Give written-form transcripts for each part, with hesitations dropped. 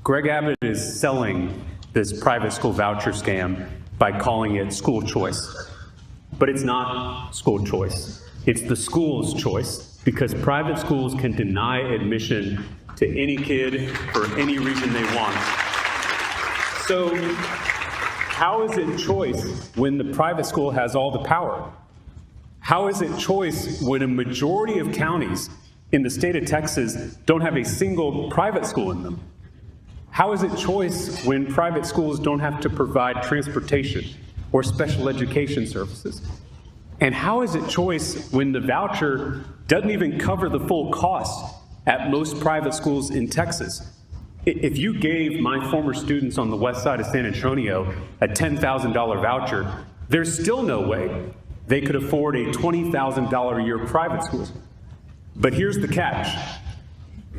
Greg Abbott is selling this private school voucher scam by calling it school choice. But it's not school choice. It's the school's choice, because private schools can deny admission to any kid for any reason they want. So how is it choice when the private school has all the power? How is it choice when a majority of counties in the state of Texas don't have a single private school in them? How is it choice when private schools don't have to provide transportation or special education services? And how is it choice when the voucher doesn't even cover the full cost at most private schools in Texas? If you gave my former students on the west side of San Antonio a $10,000 voucher, there's still no way they could afford a $20,000 a year private school. But here's the catch.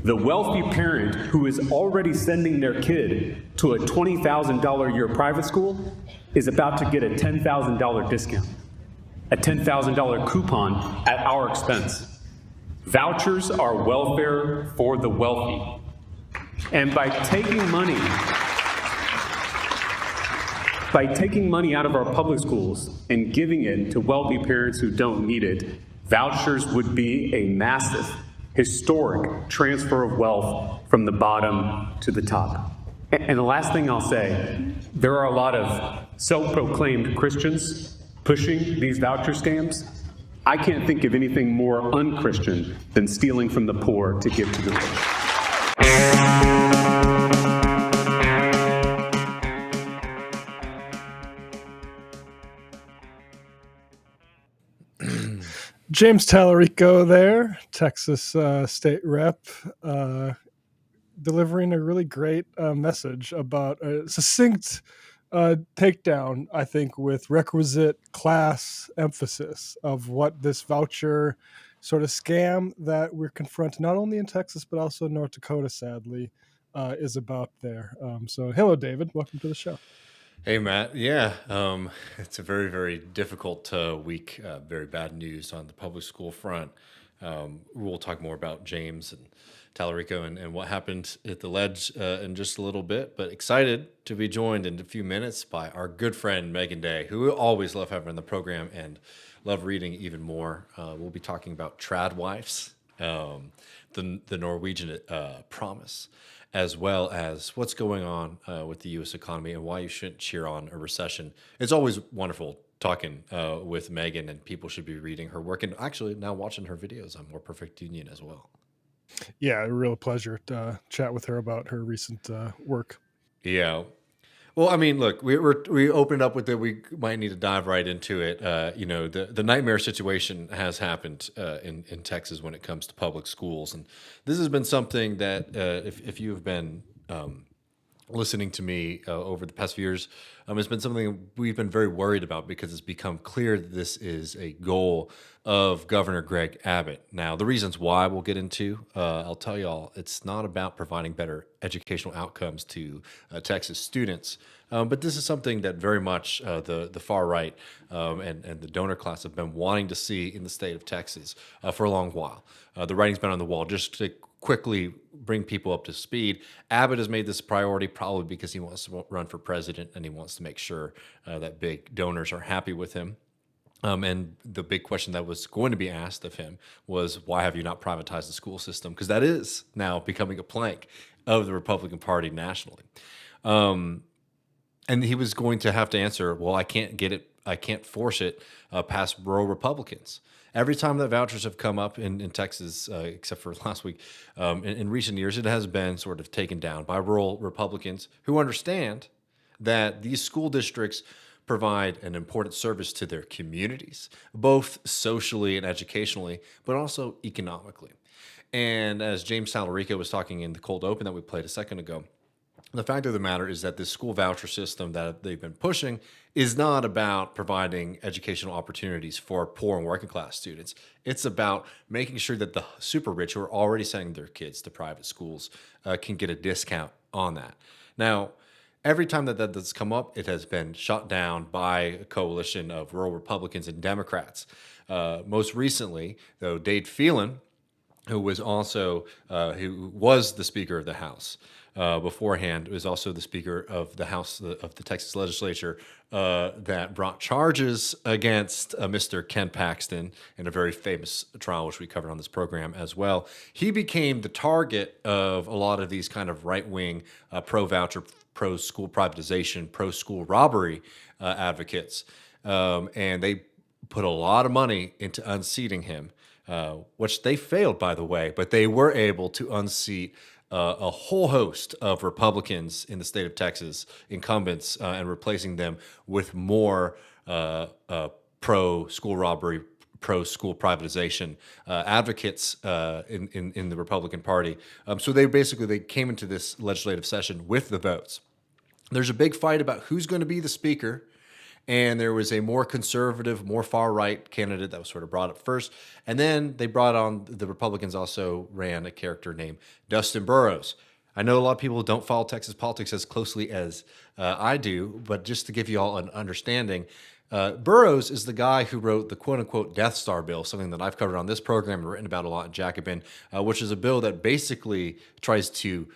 The wealthy parent who is already sending their kid to a $20,000 a year private school is about to get a $10,000 discount, a $10,000 coupon at our expense. Vouchers are welfare for the wealthy. And by taking money out of our public schools and giving it to wealthy parents who don't need it, vouchers would be a massive, historic transfer of wealth from the bottom to the top. And the last thing I'll say, there are a lot of self-proclaimed Christians pushing these voucher scams. I can't think of anything more unchristian than stealing from the poor to give to the rich. James Tallarico there, Texas state rep, delivering a really great message about a succinct takedown, I think, with requisite class emphasis of what this voucher sort of scam that we're confronting, not only in Texas, but also North Dakota, sadly, is about there. So hello, David. Welcome to the show. Hey, Matt. Yeah, it's a very, very difficult week. Very bad news on the public school front. We'll talk more about James and Tallarico and what happened at the Ledge in just a little bit, but excited to be joined in a few minutes by our good friend Meagan Day, who we always love having on the program and love reading even more. We'll be talking about Tradwives, the Norwegian promise, as well as what's going on with the U.S. economy and why you shouldn't cheer on a recession. It's always wonderful talking with Meagan, and people should be reading her work and actually now watching her videos on More Perfect Union as well. Yeah, a real pleasure to chat with her about her recent work. Yeah. Well, I mean, look, we opened up with it. We might need to dive right into it. The nightmare situation has happened in Texas when it comes to public schools, and this has been something that if you have been listening to me over the past few years, it's been something we've been very worried about because it's become clear that this is a goal of Governor Greg Abbott. Now, the reasons why we'll get into, I'll tell y'all, it's not about providing better educational outcomes to Texas students, but this is something that very much the far right and the donor class have been wanting to see in the state of Texas for a long while. The writing's been on the wall. Just to quickly bring people up to speed, Abbott has made this a priority probably because he wants to run for president and he wants to make sure that big donors are happy with him. And the big question that was going to be asked of him was, why have you not privatized the school system? Because that is now becoming a plank of the Republican Party nationally. And he was going to have to answer, well, I can't force it past rural Republicans. Every time that vouchers have come up in Texas, except for last week, in recent years, it has been sort of taken down by rural Republicans who understand that these school districts provide an important service to their communities, both socially and educationally, but also economically. And as James Tallarico was talking in the cold open that we played a second ago, the fact of the matter is that this school voucher system that they've been pushing is not about providing educational opportunities for poor and working class students. It's about making sure that the super rich who are already sending their kids to private schools can get a discount on that. Now, every time that's come up, it has been shot down by a coalition of rural Republicans and Democrats. Most recently, though, Dade Phelan, who was also who was the Speaker of the House, beforehand, was also the Speaker of the House of the Texas Legislature that brought charges against Mr. Ken Paxton in a very famous trial, which we covered on this program as well. He became the target of a lot of these kind of right-wing pro-voucher, pro-school privatization, pro-school robbery advocates. And they put a lot of money into unseating him, which they failed, by the way, but they were able to unseat a whole host of Republicans in the state of Texas, incumbents, and replacing them with more pro-school robbery, pro-school privatization advocates in the Republican Party. So they came into this legislative session with the votes. There's a big fight about who's going to be the speaker. And there was a more conservative, more far-right candidate that was sort of brought up first. And then they brought on, the Republicans also ran a character named Dustin Burrows. I know a lot of people don't follow Texas politics as closely as I do, but just to give you all an understanding, Burrows is the guy who wrote the quote-unquote Death Star bill, something that I've covered on this program and written about a lot in Jacobin, which is a bill that basically tries to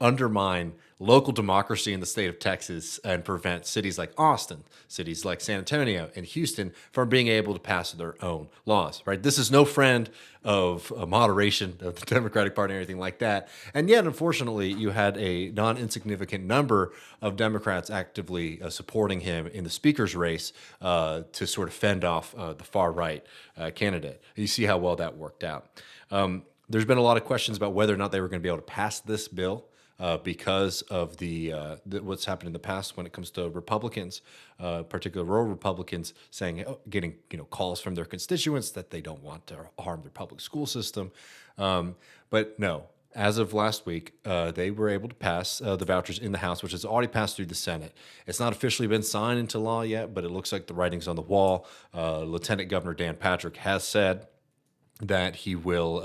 undermine local democracy in the state of Texas and prevent cities like Austin, cities like San Antonio and Houston from being able to pass their own laws, right? This is no friend of moderation of the Democratic Party or anything like that. And yet, unfortunately, you had a non-insignificant number of Democrats actively supporting him in the speaker's race to sort of fend off the far-right candidate. You see how well that worked out. There's been a lot of questions about whether or not they were going to be able to pass this bill because of what's happened in the past when it comes to Republicans, particularly rural Republicans, getting calls from their constituents that they don't want to harm their public school system. But no, as of last week, they were able to pass the vouchers in the House, which has already passed through the Senate. It's not officially been signed into law yet, but it looks like the writing's on the wall. Lieutenant Governor Dan Patrick has said that he will,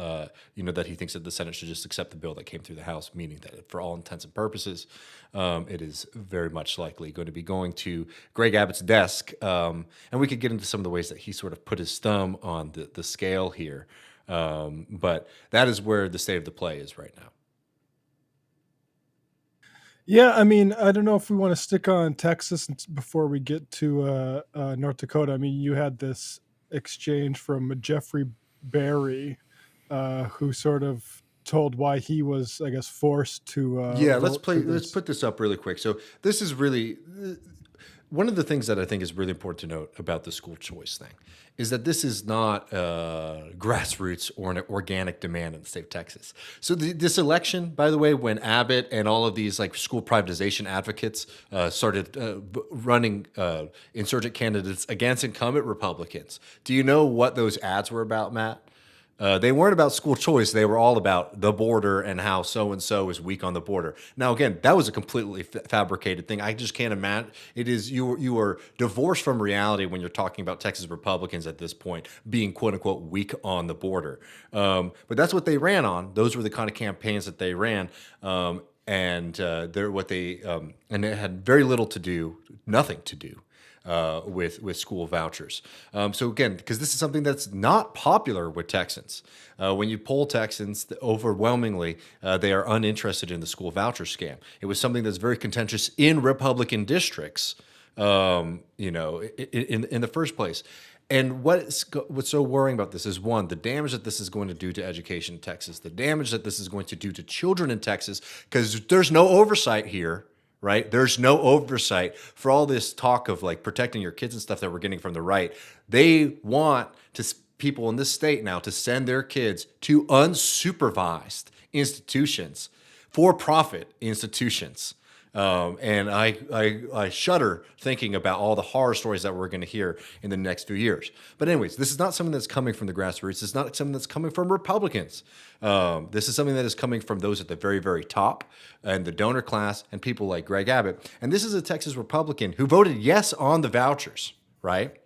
that he thinks that the Senate should just accept the bill that came through the House, meaning that for all intents and purposes, it is very much likely going to be going to Greg Abbott's desk. And we could get into some of the ways that he sort of put his thumb on the scale here. But that is where the state of the play is right now. Yeah, I mean, I don't know if we want to stick on Texas before we get to North Dakota. I mean, you had this exchange from Jeffrey Barry, who sort of told why he was, I guess, forced to. Let's put this up really quick. So this is really one of the things that I think is really important to note about the school choice thing is that this is not grassroots or an organic demand in the state of Texas. So this election, by the way, when Abbott and all of these like school privatization advocates started running insurgent candidates against incumbent Republicans, do you know what those ads were about, Matt? They weren't about school choice. They were all about the border and how so-and-so is weak on the border. Now, again, that was a completely fabricated thing. I just can't imagine. It is, you are divorced from reality when you're talking about Texas Republicans at this point being quote-unquote weak on the border. But that's what they ran on. Those were the kind of campaigns that they ran. And it had very little to do, nothing to do with school vouchers. So again, because this is something that's not popular with Texans. When you poll Texans, overwhelmingly, they are uninterested in the school voucher scam. It was something that's very contentious in Republican districts, in the first place. And what's so worrying about this is, one, the damage that this is going to do to education in Texas, the damage that this is going to do to children in Texas, because there's no oversight here. Right? There's no oversight for all this talk of like protecting your kids and stuff that we're getting from the right. They want people in this state now to send their kids to unsupervised institutions, for-profit institutions. And I shudder thinking about all the horror stories that we're going to hear in the next few years. But anyways, this is not something that's coming from the grassroots. It's not something that's coming from Republicans. This is something that is coming from those at the very, very top and the donor class and people like Greg Abbott. And this is a Texas Republican who voted yes on the vouchers, right?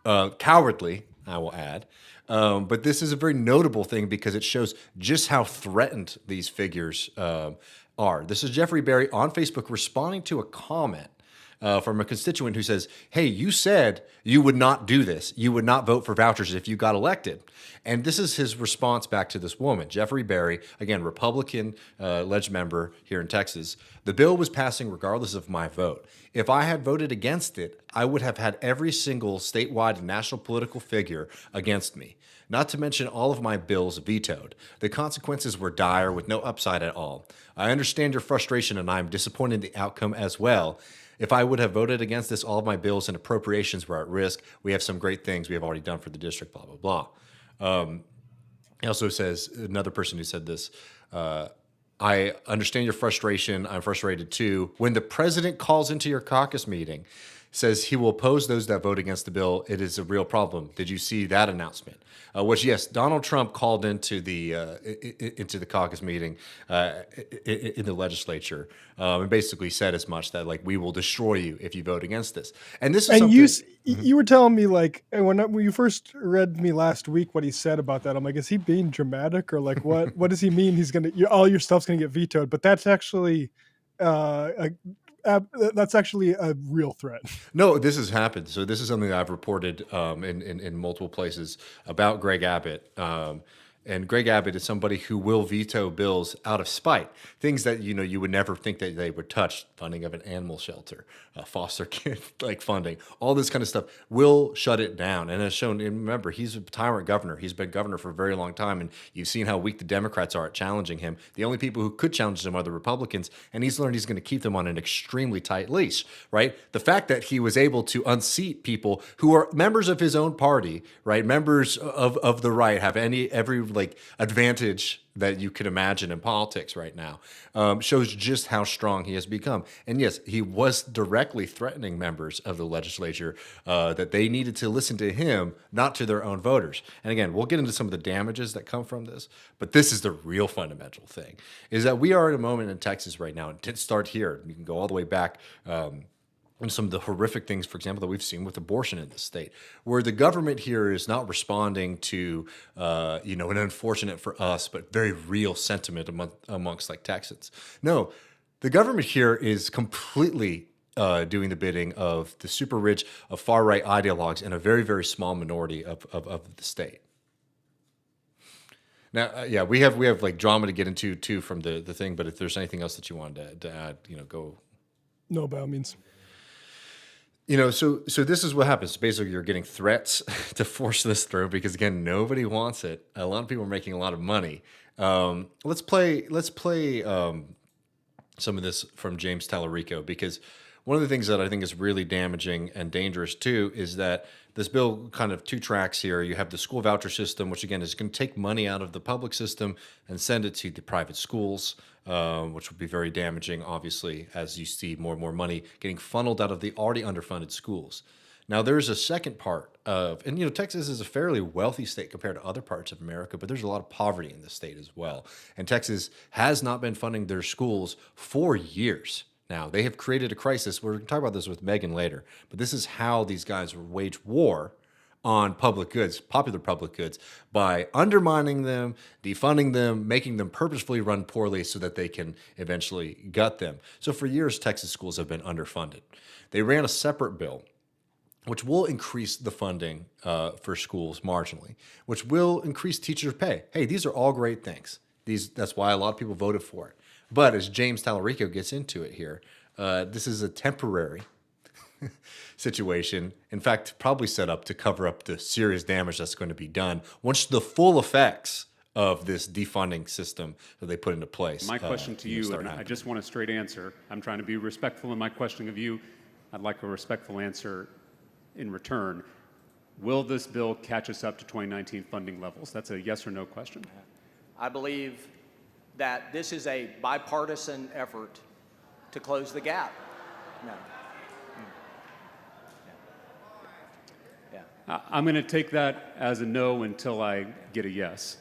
Cowardly, I will add. But this is a very notable thing because it shows just how threatened these figures are. This is Jeffrey Barry on Facebook responding to a comment from a constituent who says, hey, you said you would not do this. You would not vote for vouchers if you got elected. And this is his response back to this woman, Jeffrey Berry, again, Republican alleged member here in Texas. The bill was passing regardless of my vote. If I had voted against it, I would have had every single statewide and national political figure against me, not to mention all of my bills vetoed. The consequences were dire with no upside at all. I understand your frustration and I'm disappointed in the outcome as well. If I would have voted against this, all of my bills and appropriations were at risk. We have some great things we have already done for the district, blah, blah, blah. He also says, another person who said this, I understand your frustration. I'm frustrated too. When the president calls into your caucus meeting, says he will oppose those that vote against the bill, it is a real problem. Did you see that announcement? Which, yes, Donald Trump called into the caucus meeting in the legislature and basically said as much that, like, we will destroy you if you vote against this. And this is something... you were telling me, like, when you first read me last week what he said about that, I'm like, is he being dramatic, or like what does he mean? He's gonna all your stuff's gonna get vetoed, but that's actually that's actually a real threat. No, this has happened. So this is something that I've reported in multiple places about Greg Abbott. And Greg Abbott is somebody who will veto bills out of spite. Things that, you know, you would never think that they would touch. Funding of an animal shelter, foster kid like funding, all this kind of stuff will shut it down. And as shown, and remember, he's a tyrant governor. He's been governor for a very long time. And you've seen how weak the Democrats are at challenging him. The only people who could challenge him are the Republicans. And he's learned he's going to keep them on an extremely tight leash, right? The fact that he was able to unseat people who are members of his own party, right? Members of the right have every like advantage that you could imagine in politics right now, shows just how strong he has become. And yes, he was directly threatening members of the legislature that they needed to listen to him, not to their own voters. And again, we'll get into some of the damages that come from this, but this is the real fundamental thing, is that we are at a moment in Texas right now, and it didn't start here. You can go all the way back and some of the horrific things, for example, that we've seen with abortion in this state, where the government here is not responding to, an unfortunate for us, but very real sentiment amongst like Texans. No, the government here is completely doing the bidding of the super rich, of far right ideologues, and a very, very small minority of the state. Now, we have like drama to get into too from the thing, but if there's anything else that you wanted to add, go. No, by all means. So this is what happens. Basically, you're getting threats to force this through because, again, nobody wants it. A lot of people are making a lot of money. Let's play some of this from James Tallarico, because one of the things that I think is really damaging and dangerous too is that this bill kind of two tracks here. You have the school voucher system, which again is going to take money out of the public system and send it to the private schools, which would be very damaging, obviously, as you see more and more money getting funneled out of the already underfunded schools. Now, there's a second part of, and Texas is a fairly wealthy state compared to other parts of America, but there's a lot of poverty in the state as well. And Texas has not been funding their schools for years. Now, they have created a crisis. We're going to talk about this with Meagan later, but this is how these guys wage war on public goods, popular public goods, by undermining them, defunding them, making them purposefully run poorly so that they can eventually gut them. So for years, Texas schools have been underfunded. They ran a separate bill which will increase the funding for schools marginally, which will increase teacher pay. Hey, these are all great things. That's why a lot of people voted for it. But as James Tallarico gets into it here, this is a temporary situation. In fact, probably set up to cover up the serious damage that's going to be done once the full effects of this defunding system that they put into place. My question to you, and I just want a straight answer. I'm trying to be respectful in my questioning of you. I'd like a respectful answer in return. Will this bill catch us up to 2019 funding levels? That's a yes or no question. I believe that this is a bipartisan effort to close the gap. No. Yeah. I'm going to take that as a no until I get a yes.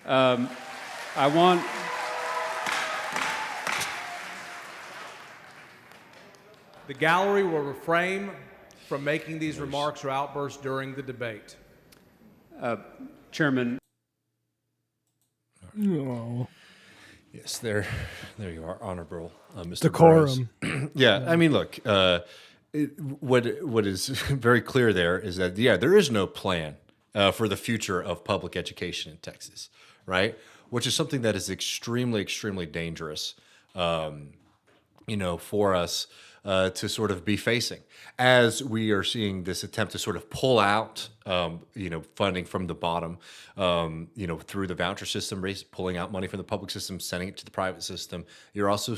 I want... The gallery will refrain from making these remarks or outbursts during the debate. Chairman. No. Yes, there you are, honorable Mr. Decorum. Yeah, I mean, look, what is very clear there is that, yeah, there is no plan for the future of public education in Texas, right? Which is something that is extremely, extremely dangerous, for us to sort of be facing as we are seeing this attempt to sort of pull out, funding from the bottom, through the voucher system, pulling out money from the public system, sending it to the private system. We are also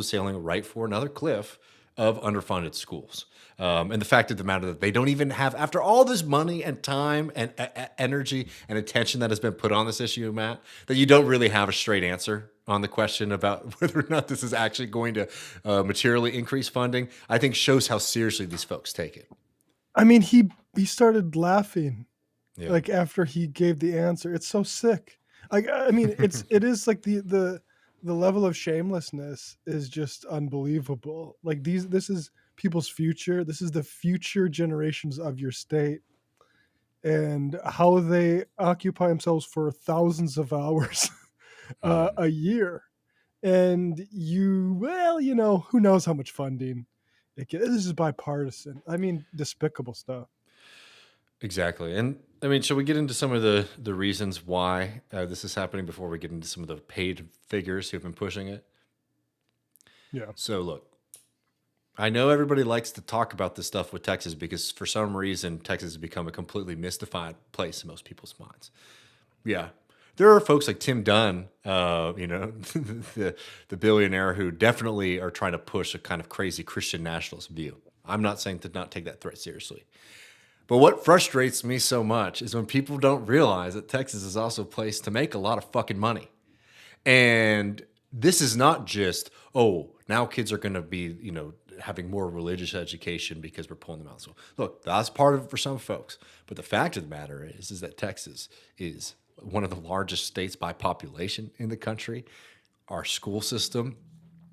sailing right for another cliff of underfunded schools. And the fact of the matter that they don't even have, after all this money and time and energy and attention that has been put on this issue, Matt, that you don't really have a straight answer on the question about whether or not this is actually going to materially increase funding, I think shows how seriously these folks take it. I mean, he started laughing, Yeah. like after he gave the answer. It's so sick. Like, I mean, it is like the level of shamelessness is just unbelievable. Like this is people's future. This is the future generations of your state, and how they occupy themselves for thousands of hours a year. And who knows how much funding this is bipartisan. I mean, despicable stuff. Exactly. And I mean, shall we get into some of the reasons why this is happening before we get into some of the paid figures who've been pushing it? Yeah. So look, I know everybody likes to talk about this stuff with Texas because for some reason Texas has become a completely mystified place in most people's minds. Yeah. There are folks like Tim Dunn, the billionaire, who definitely are trying to push a kind of crazy Christian nationalist view. I'm not saying to not take that threat seriously. But what frustrates me so much is when people don't realize that Texas is also a place to make a lot of fucking money. And this is not just, now kids are going to be, having more religious education because we're pulling them out. So look, that's part of it for some folks. But the fact of the matter is that Texas is one of the largest states by population in the country. Our school system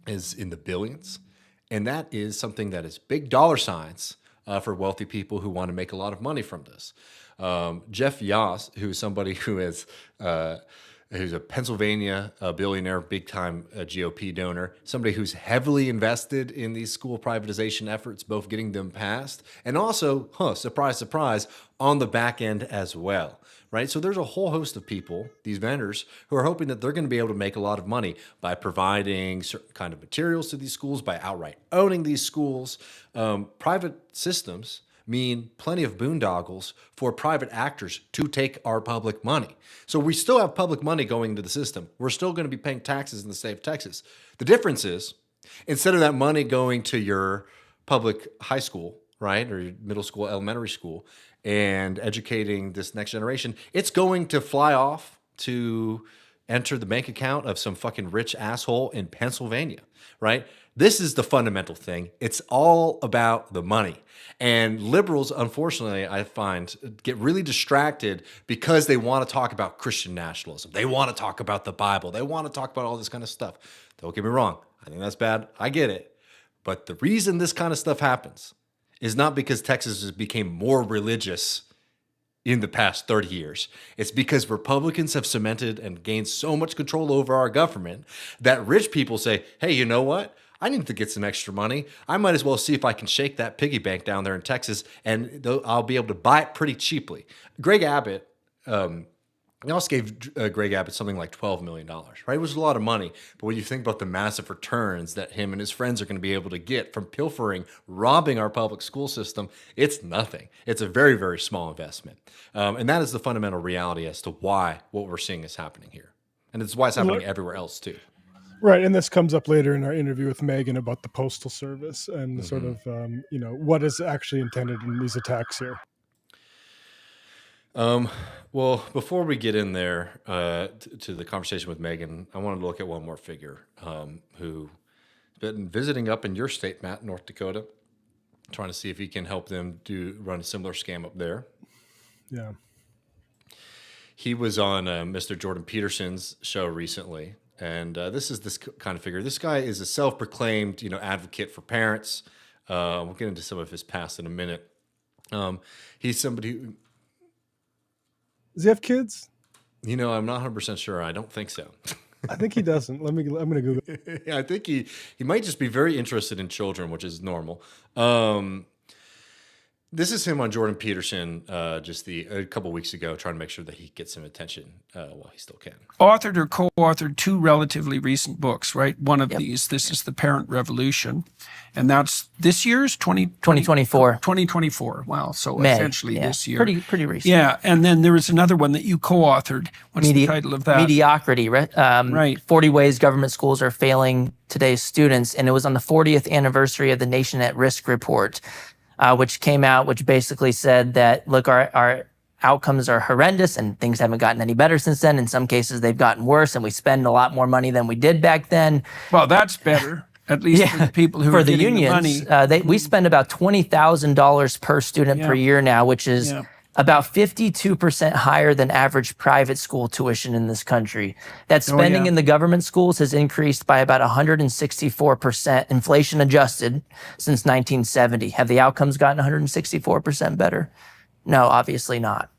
is in the billions. And that is something that is big dollar signs for wealthy people who want to make a lot of money from this. Jeff Yoss, who is somebody who is who's a Pennsylvania billionaire, big-time GOP donor, somebody who's heavily invested in these school privatization efforts, both getting them passed, and also, surprise, surprise, on the back end as well, right? So there's a whole host of people, these vendors, who are hoping that they're going to be able to make a lot of money by providing certain kind of materials to these schools, by outright owning these schools. Private systems mean plenty of boondoggles for private actors to take our public money. So we still have public money going into the system. We're still going to be paying taxes in the state of Texas. The difference is, instead of that money going to your public high school, right, or your middle school, elementary school, and educating this next generation, it's going to fly off to enter the bank account of some fucking rich asshole in Pennsylvania, right? This is the fundamental thing. It's all about the money. And liberals, unfortunately, I find, get really distracted because they want to talk about Christian nationalism. They want to talk about the Bible. They want to talk about all this kind of stuff. Don't get me wrong. I think that's bad. I get it. But the reason this kind of stuff happens is not because Texas has become more religious in the past 30 years. It's because Republicans have cemented and gained so much control over our government that rich people say, hey, you know what? I need to get some extra money. I might as well see if I can shake that piggy bank down there in Texas, and I'll be able to buy it pretty cheaply. Greg Abbott, he also gave Greg Abbott something like $12 million, right? It was a lot of money. But when you think about the massive returns that him and his friends are going to be able to get from pilfering, robbing our public school system, it's nothing. It's a very, very small investment. And that is the fundamental reality as to why what we're seeing is happening here. And it's why it's happening everywhere else too. Right, and this comes up later in our interview with Meagan about the Postal Service and sort of, what is actually intended in these attacks here. Well, before we get in there to the conversation with Meagan, I wanted to look at one more figure who's been visiting up in your state, Matt, North Dakota, trying to see if he can help them run a similar scam up there. Yeah. He was on Mr. Jordan Peterson's show recently. And this is this kind of figure. This guy is a self-proclaimed, advocate for parents. We'll get into some of his past in a minute. He's somebody who... Does he have kids? I'm not 100% sure. I don't think so. I think he doesn't. I'm gonna Google. Yeah, I think he might just be very interested in children, which is normal. This is him on Jordan Peterson just a couple weeks ago, trying to make sure that he gets some attention while he still can. Authored or co-authored 2 relatively recent books, right? One of these, this is The Parent Revolution, and that's this year's 2024. 2024. Wow, so May, essentially yeah. this year. Pretty recent. Yeah, and then there was another one that you co-authored. What's the title of that? Mediocrity, right? Right. 40 Ways Government Schools Are Failing Today's Students, and it was on the 40th anniversary of the Nation at Risk report, which came out, which basically said that, look, our outcomes are horrendous and things haven't gotten any better since then. In some cases, they've gotten worse, and we spend a lot more money than we did back then. Well, that's better, at least for the people who For are the getting unions, the money. we spend about $20,000 per student per year now, which is about 52% higher than average private school tuition in this country. That spending in the government schools has increased by about 164%, inflation adjusted, since 1970. Have the outcomes gotten 164% better? No, obviously not.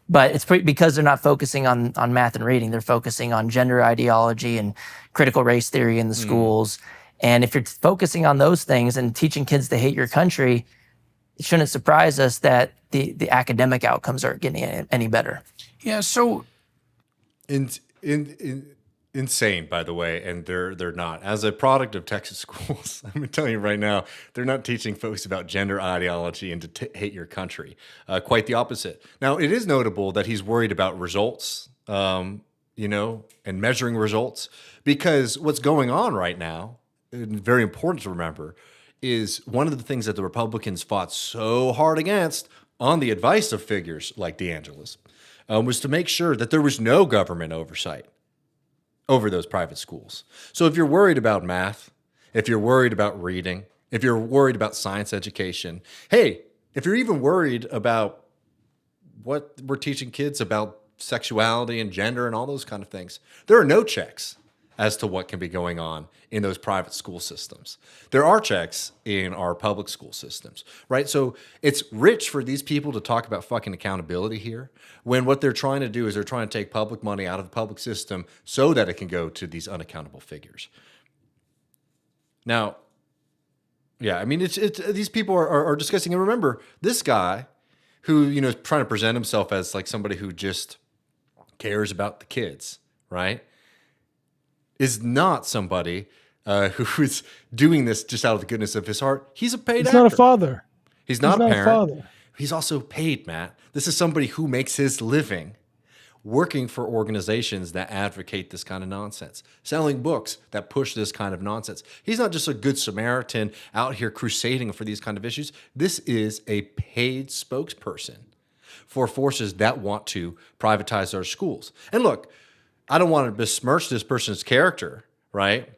But it's because they're not focusing on math and reading. They're focusing on gender ideology and critical race theory in the schools. And if you're focusing on those things and teaching kids to hate your country, it shouldn't surprise us that the academic outcomes aren't getting any better. Yeah, so Insane, by the way, and they're not. As a product of Texas schools, I'm telling you right now, they're not teaching folks about gender ideology and to hate your country. Quite the opposite. Now, it is notable that he's worried about results, and measuring results, because what's going on right now, and very important to remember, is one of the things that the Republicans fought so hard against on the advice of figures like DeAngelis was to make sure that there was no government oversight over those private schools. So if you're worried about math, if you're worried about reading, if you're worried about science education, hey, if you're even worried about what we're teaching kids about sexuality and gender and all those kind of things, there are no checks as to what can be going on in those private school systems. There are checks in our public school systems, right? So it's rich for these people to talk about fucking accountability here, when what they're trying to do is they're trying to take public money out of the public system so that it can go to these unaccountable figures. Now, yeah, I mean, it's these people are discussing, and remember, this guy who, is trying to present himself as like somebody who just cares about the kids, right, is not somebody who is doing this just out of the goodness of his heart. He's a paid actor. He's not a father. He's not a parent. Father. He's also paid, Matt. This is somebody who makes his living working for organizations that advocate this kind of nonsense, selling books that push this kind of nonsense. He's not just a good Samaritan out here crusading for these kind of issues. This is a paid spokesperson for forces that want to privatize our schools. And look, I don't want to besmirch this person's character, right?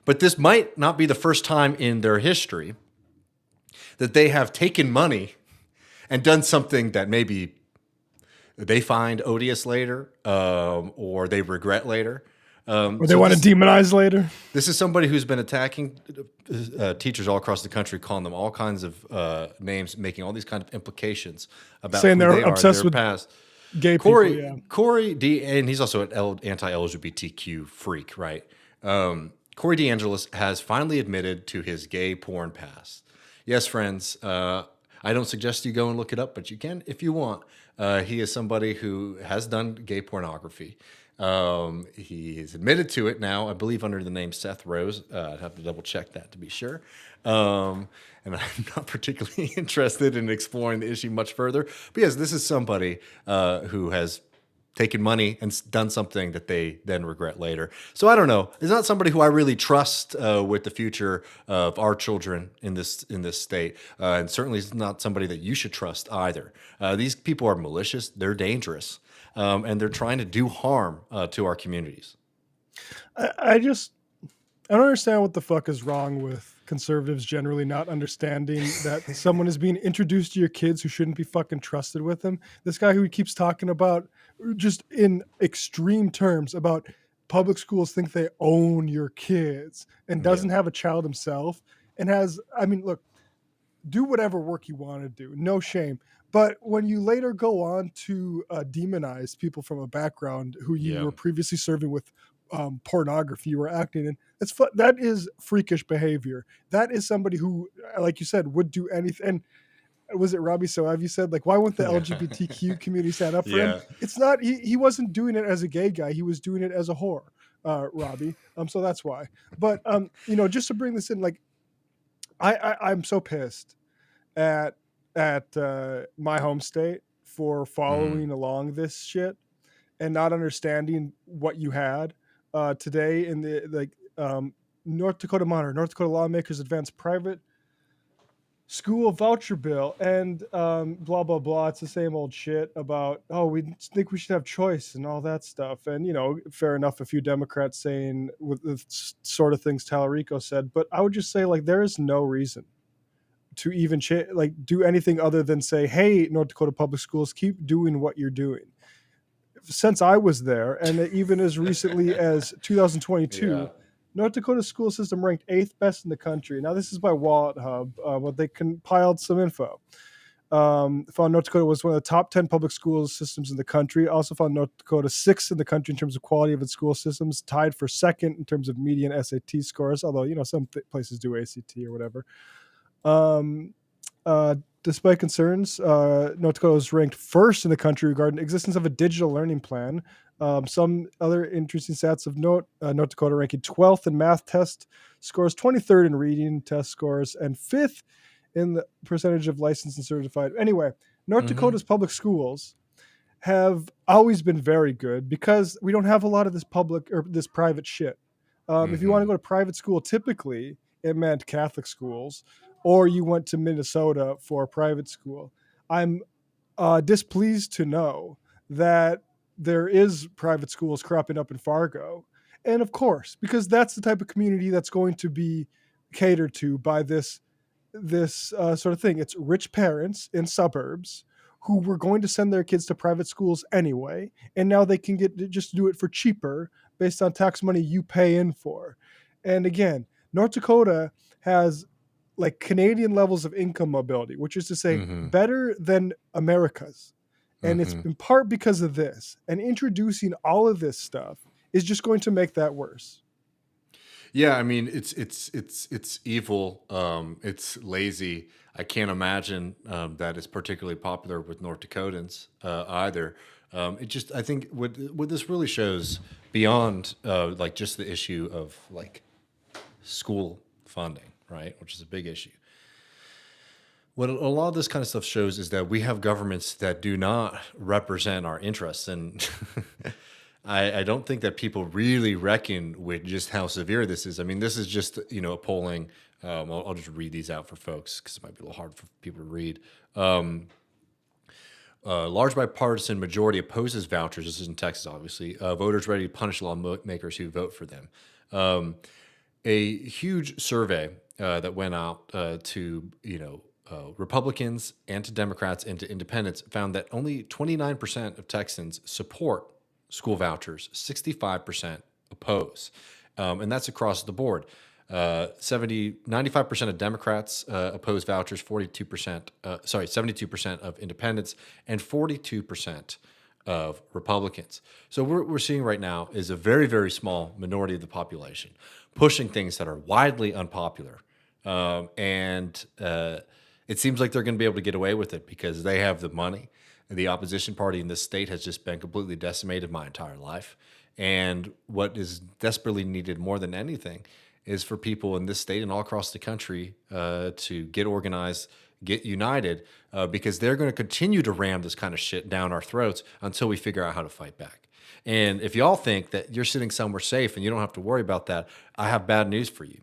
But this might not be the first time in their history that they have taken money and done something that maybe they find odious later, or they regret later. Or they want to demonize later. This is somebody who's been attacking teachers all across the country, calling them all kinds of names, making all these kind of implications about saying who they're they obsessed are, with their past. gay Corey, people. Yeah. Corey D, and he's also an anti-LGBTQ freak, right? Corey DeAngelis has finally admitted to his gay porn past. Yes, friends, I don't suggest you go and look it up, but you can if you want. He is somebody who has done gay pornography. He is admitted to it now, I believe under the name Seth Rose. I'd have to double check that to be sure. And I'm not particularly interested in exploring the issue much further, because this is somebody who has taken money and done something that they then regret later. So I don't know. It's not somebody who I really trust with the future of our children in this state, and certainly it's not somebody that you should trust either. These people are malicious. They're dangerous, and they're trying to do harm to our communities. I don't understand what the fuck is wrong with conservatives generally not understanding that someone is being introduced to your kids who shouldn't be fucking trusted with them. This guy who keeps talking about, just in extreme terms, about public schools think they own your kids and doesn't have a child himself and has, I mean, look, do whatever work you want to do. No shame. But when you later go on to demonize people from a background who you were previously serving with pornography you were acting in. That is freakish behavior. That is somebody who, like you said, would do anything. And was it Robbie? So have you said, like, why won't the LGBTQ community stand up for him? It's not, he wasn't doing it as a gay guy. He was doing it as a whore, Robbie. So that's why. But, just to bring this in, like, I'm so pissed at my home state for following along this shit and not understanding what you had today in the North Dakota Monitor. North Dakota lawmakers advance private school voucher bill and blah blah blah. It's the same old shit about, oh, we think we should have choice and all that stuff. And fair enough, a few Democrats saying with the sort of things Talarico said, but I would just say, like, there is no reason to even do anything other than say, hey, North Dakota public schools, keep doing what you're doing. Since I was there, and even as recently as 2022, North Dakota's school system ranked 8th best in the country. Now, this is by Wallet Hub, but they compiled some info. Found North Dakota was one of the top 10 public school systems in the country. Also found North Dakota 6th in the country in terms of quality of its school systems, tied for 2nd in terms of median SAT scores, although, some places do ACT or whatever. Despite concerns, North Dakota was ranked 1st in the country regarding the existence of a digital learning plan. Some other interesting stats of note: North Dakota ranking 12th in math test scores, 23rd in reading test scores, and 5th in the percentage of licensed and certified. Anyway, North Dakota's public schools have always been very good because we don't have a lot of this public or this private shit. If you want to go to private school, typically it meant Catholic schools, or you went to Minnesota for a private school. I'm displeased to know that there is private schools cropping up in Fargo. And of course, because that's the type of community that's going to be catered to by this sort of thing. It's rich parents in suburbs who were going to send their kids to private schools anyway, and now they can just do it for cheaper based on tax money you pay in for. And again, North Dakota has like Canadian levels of income mobility, which is to say better than America's. And it's in part because of this. And introducing all of this stuff is just going to make that worse. Yeah, I mean, it's evil. It's lazy. I can't imagine that it's particularly popular with North Dakotans either. I think what this really shows beyond like just the issue of like school funding, right, which is a big issue. What a lot of this kind of stuff shows is that we have governments that do not represent our interests. And I don't think that people really reckon with just how severe this is. I mean, this is just, a polling. I'll just read these out for folks because it might be a little hard for people to read. Large bipartisan majority opposes vouchers. This is in Texas, obviously. Voters ready to punish lawmakers who vote for them. A huge survey that went out to, Republicans and to Democrats and to independents found that only 29% of Texans support school vouchers, 65% oppose. And that's across the board. 95% of Democrats oppose vouchers, 72% of independents, and 42% of Republicans. So what we're seeing right now is a very, very small minority of the population pushing things that are widely unpopular. It seems like they're going to be able to get away with it because they have the money. The opposition party in this state has just been completely decimated my entire life. And what is desperately needed more than anything is for people in this state and all across the country to get organized, get united, because they're going to continue to ram this kind of shit down our throats until we figure out how to fight back. And if y'all think that you're sitting somewhere safe and you don't have to worry about that, I have bad news for you.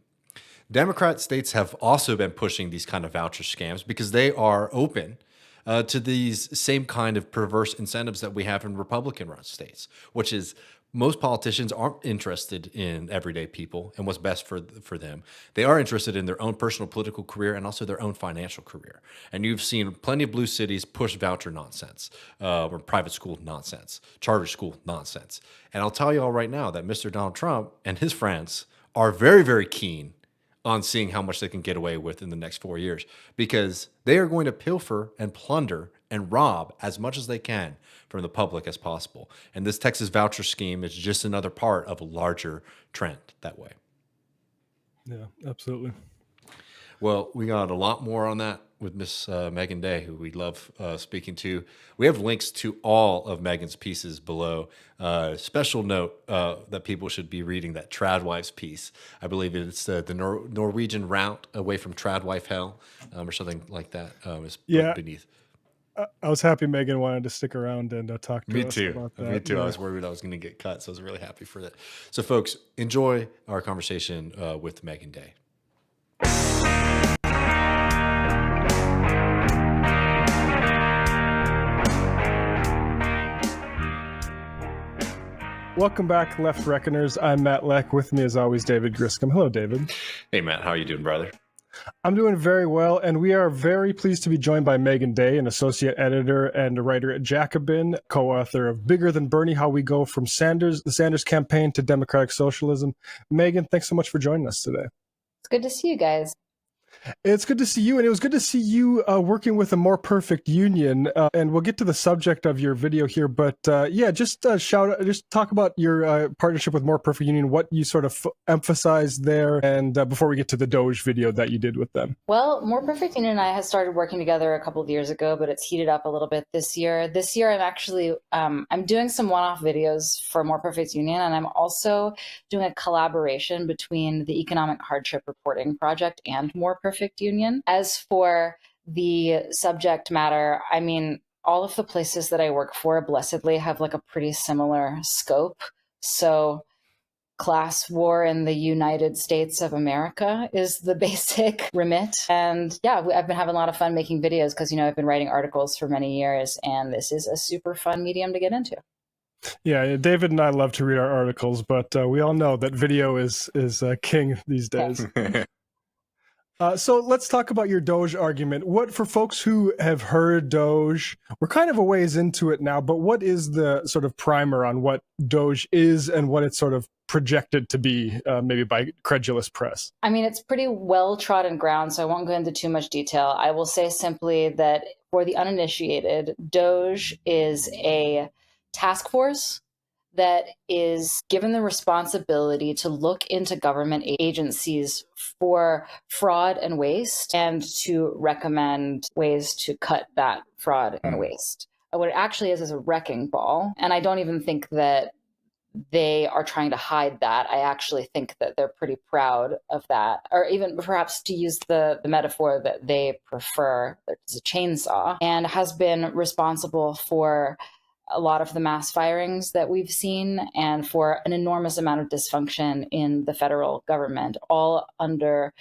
Democrat states have also been pushing these kind of voucher scams because they are open to these same kind of perverse incentives that we have in Republican-run states, which is most politicians aren't interested in everyday people and what's best for them. They are interested in their own personal political career and also their own financial career. And you've seen plenty of blue cities push voucher nonsense, or private school nonsense, charter school nonsense. And I'll tell you all right now that Mr. Donald Trump and his friends are very, very keen on seeing how much they can get away with in the next 4 years, because they are going to pilfer and plunder and rob as much as they can from the public as possible. And this Texas voucher scheme is just another part of a larger trend that way. Yeah, absolutely. Well, we got a lot more on that with Miss Meagan Day, who we love speaking to. We have links to all of Meagan's pieces below. Special note that people should be reading that Tradwife's piece. I believe it's the Norwegian route away from Tradwife hell, or something like that. Is beneath. I was happy Meagan wanted to stick around and talk to us about that. Me too. Yeah. I was worried I was going to get cut, so I was really happy for that. So, folks, enjoy our conversation with Meagan Day. Welcome back, Left Reckoners. I'm Matt Leck. With me, as always, David Griscom. Hello, David. Hey, Matt. How are you doing, brother? I'm doing very well, and we are very pleased to be joined by Meagan Day, an associate editor and a writer at Jacobin, co-author of Bigger Than Bernie, How We Go from the Sanders Campaign to Democratic Socialism. Meagan, thanks so much for joining us today. It's good to see you guys. It's good to see you, and it was good to see you working with a More Perfect Union. And we'll get to the subject of your video here, but just talk about your partnership with More Perfect Union, what you sort of emphasized there, and before we get to the Doge video that you did with them. Well, More Perfect Union and I had started working together a couple of years ago, but it's heated up a little bit this year. This year, I'm actually I'm doing some one-off videos for More Perfect Union, and I'm also doing a collaboration between the Economic Hardship Reporting Project and More Perfect Union. As for the subject matter, I mean, all of the places that I work for, blessedly, have like a pretty similar scope. So class war in the United States of America is the basic remit. And yeah, I've been having a lot of fun making videos because, I've been writing articles for many years, and this is a super fun medium to get into. Yeah, David and I love to read our articles, but we all know that video is king these days. So let's talk about your Doge argument. What, for folks who have heard Doge, we're kind of a ways into it now, but what is the sort of primer on what Doge is and what it's sort of projected to be, maybe by credulous press? I mean, it's pretty well trodden ground, so I won't go into too much detail. I will say simply that for the uninitiated, Doge is a task force that is given the responsibility to look into government agencies for fraud and waste and to recommend ways to cut that fraud and waste. What it actually is a wrecking ball. And I don't even think that they are trying to hide that. I actually think that they're pretty proud of that, or even perhaps to use the metaphor that they prefer, it's a chainsaw, and has been responsible for a lot of the mass firings that we've seen and for an enormous amount of dysfunction in the federal government, all under,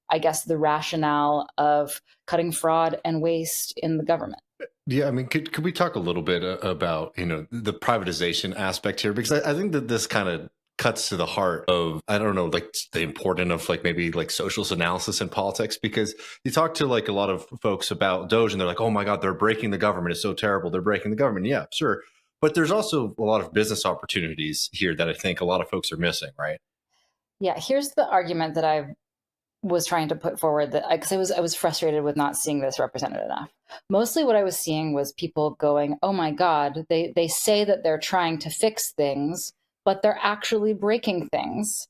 I guess, the rationale of cutting fraud and waste in the government. Yeah, I mean, could we talk a little bit about, the privatization aspect here? Because I think that this kind of cuts to the heart of, I don't know, like the importance of like maybe like socialist analysis in politics, because you talk to like a lot of folks about Doge and they're like, oh my God, they're breaking the government. It's so terrible. They're breaking the government. Yeah, sure. But there's also a lot of business opportunities here that I think a lot of folks are missing, right? Yeah, here's the argument that I was trying to put forward, that because I was frustrated with not seeing this represented enough. Mostly what I was seeing was people going, oh my God, they say that they're trying to fix things, but they're actually breaking things,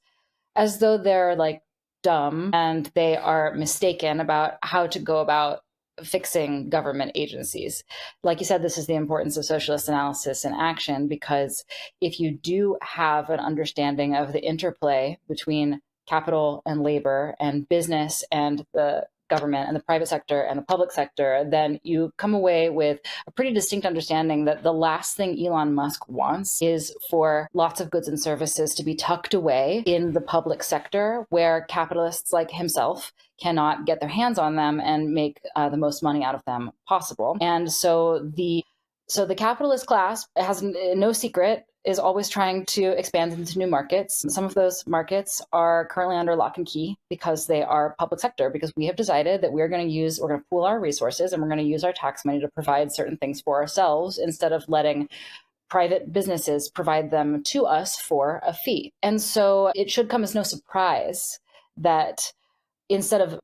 as though they're like dumb and they are mistaken about how to go about fixing government agencies. Like you said, this is the importance of socialist analysis in action, because if you do have an understanding of the interplay between capital and labor and business and the government and the private sector and the public sector, then you come away with a pretty distinct understanding that the last thing Elon Musk wants is for lots of goods and services to be tucked away in the public sector where capitalists like himself cannot get their hands on them and make the most money out of them possible. And so the capitalist class has no secret is always trying to expand into new markets. Some of those markets are currently under lock and key because they are public sector, because we have decided that we're going to pool our resources and we're going to use our tax money to provide certain things for ourselves instead of letting private businesses provide them to us for a fee. And so it should come as no surprise that instead of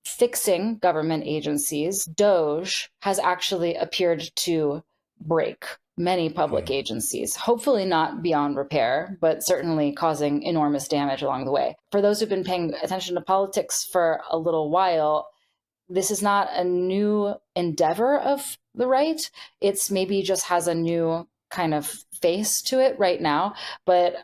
fixing government agencies, DOGE has actually appeared to break many public agencies, hopefully not beyond repair, but certainly causing enormous damage along the way. For those who've been paying attention to politics for a little while, this is not a new endeavor of the right. It's maybe just has a new kind of face to it right now. But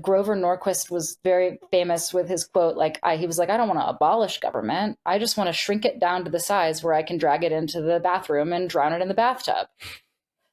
Grover Norquist was very famous with his quote, he was like, I don't want to abolish government. I just want to shrink it down to the size where I can drag it into the bathroom and drown it in the bathtub.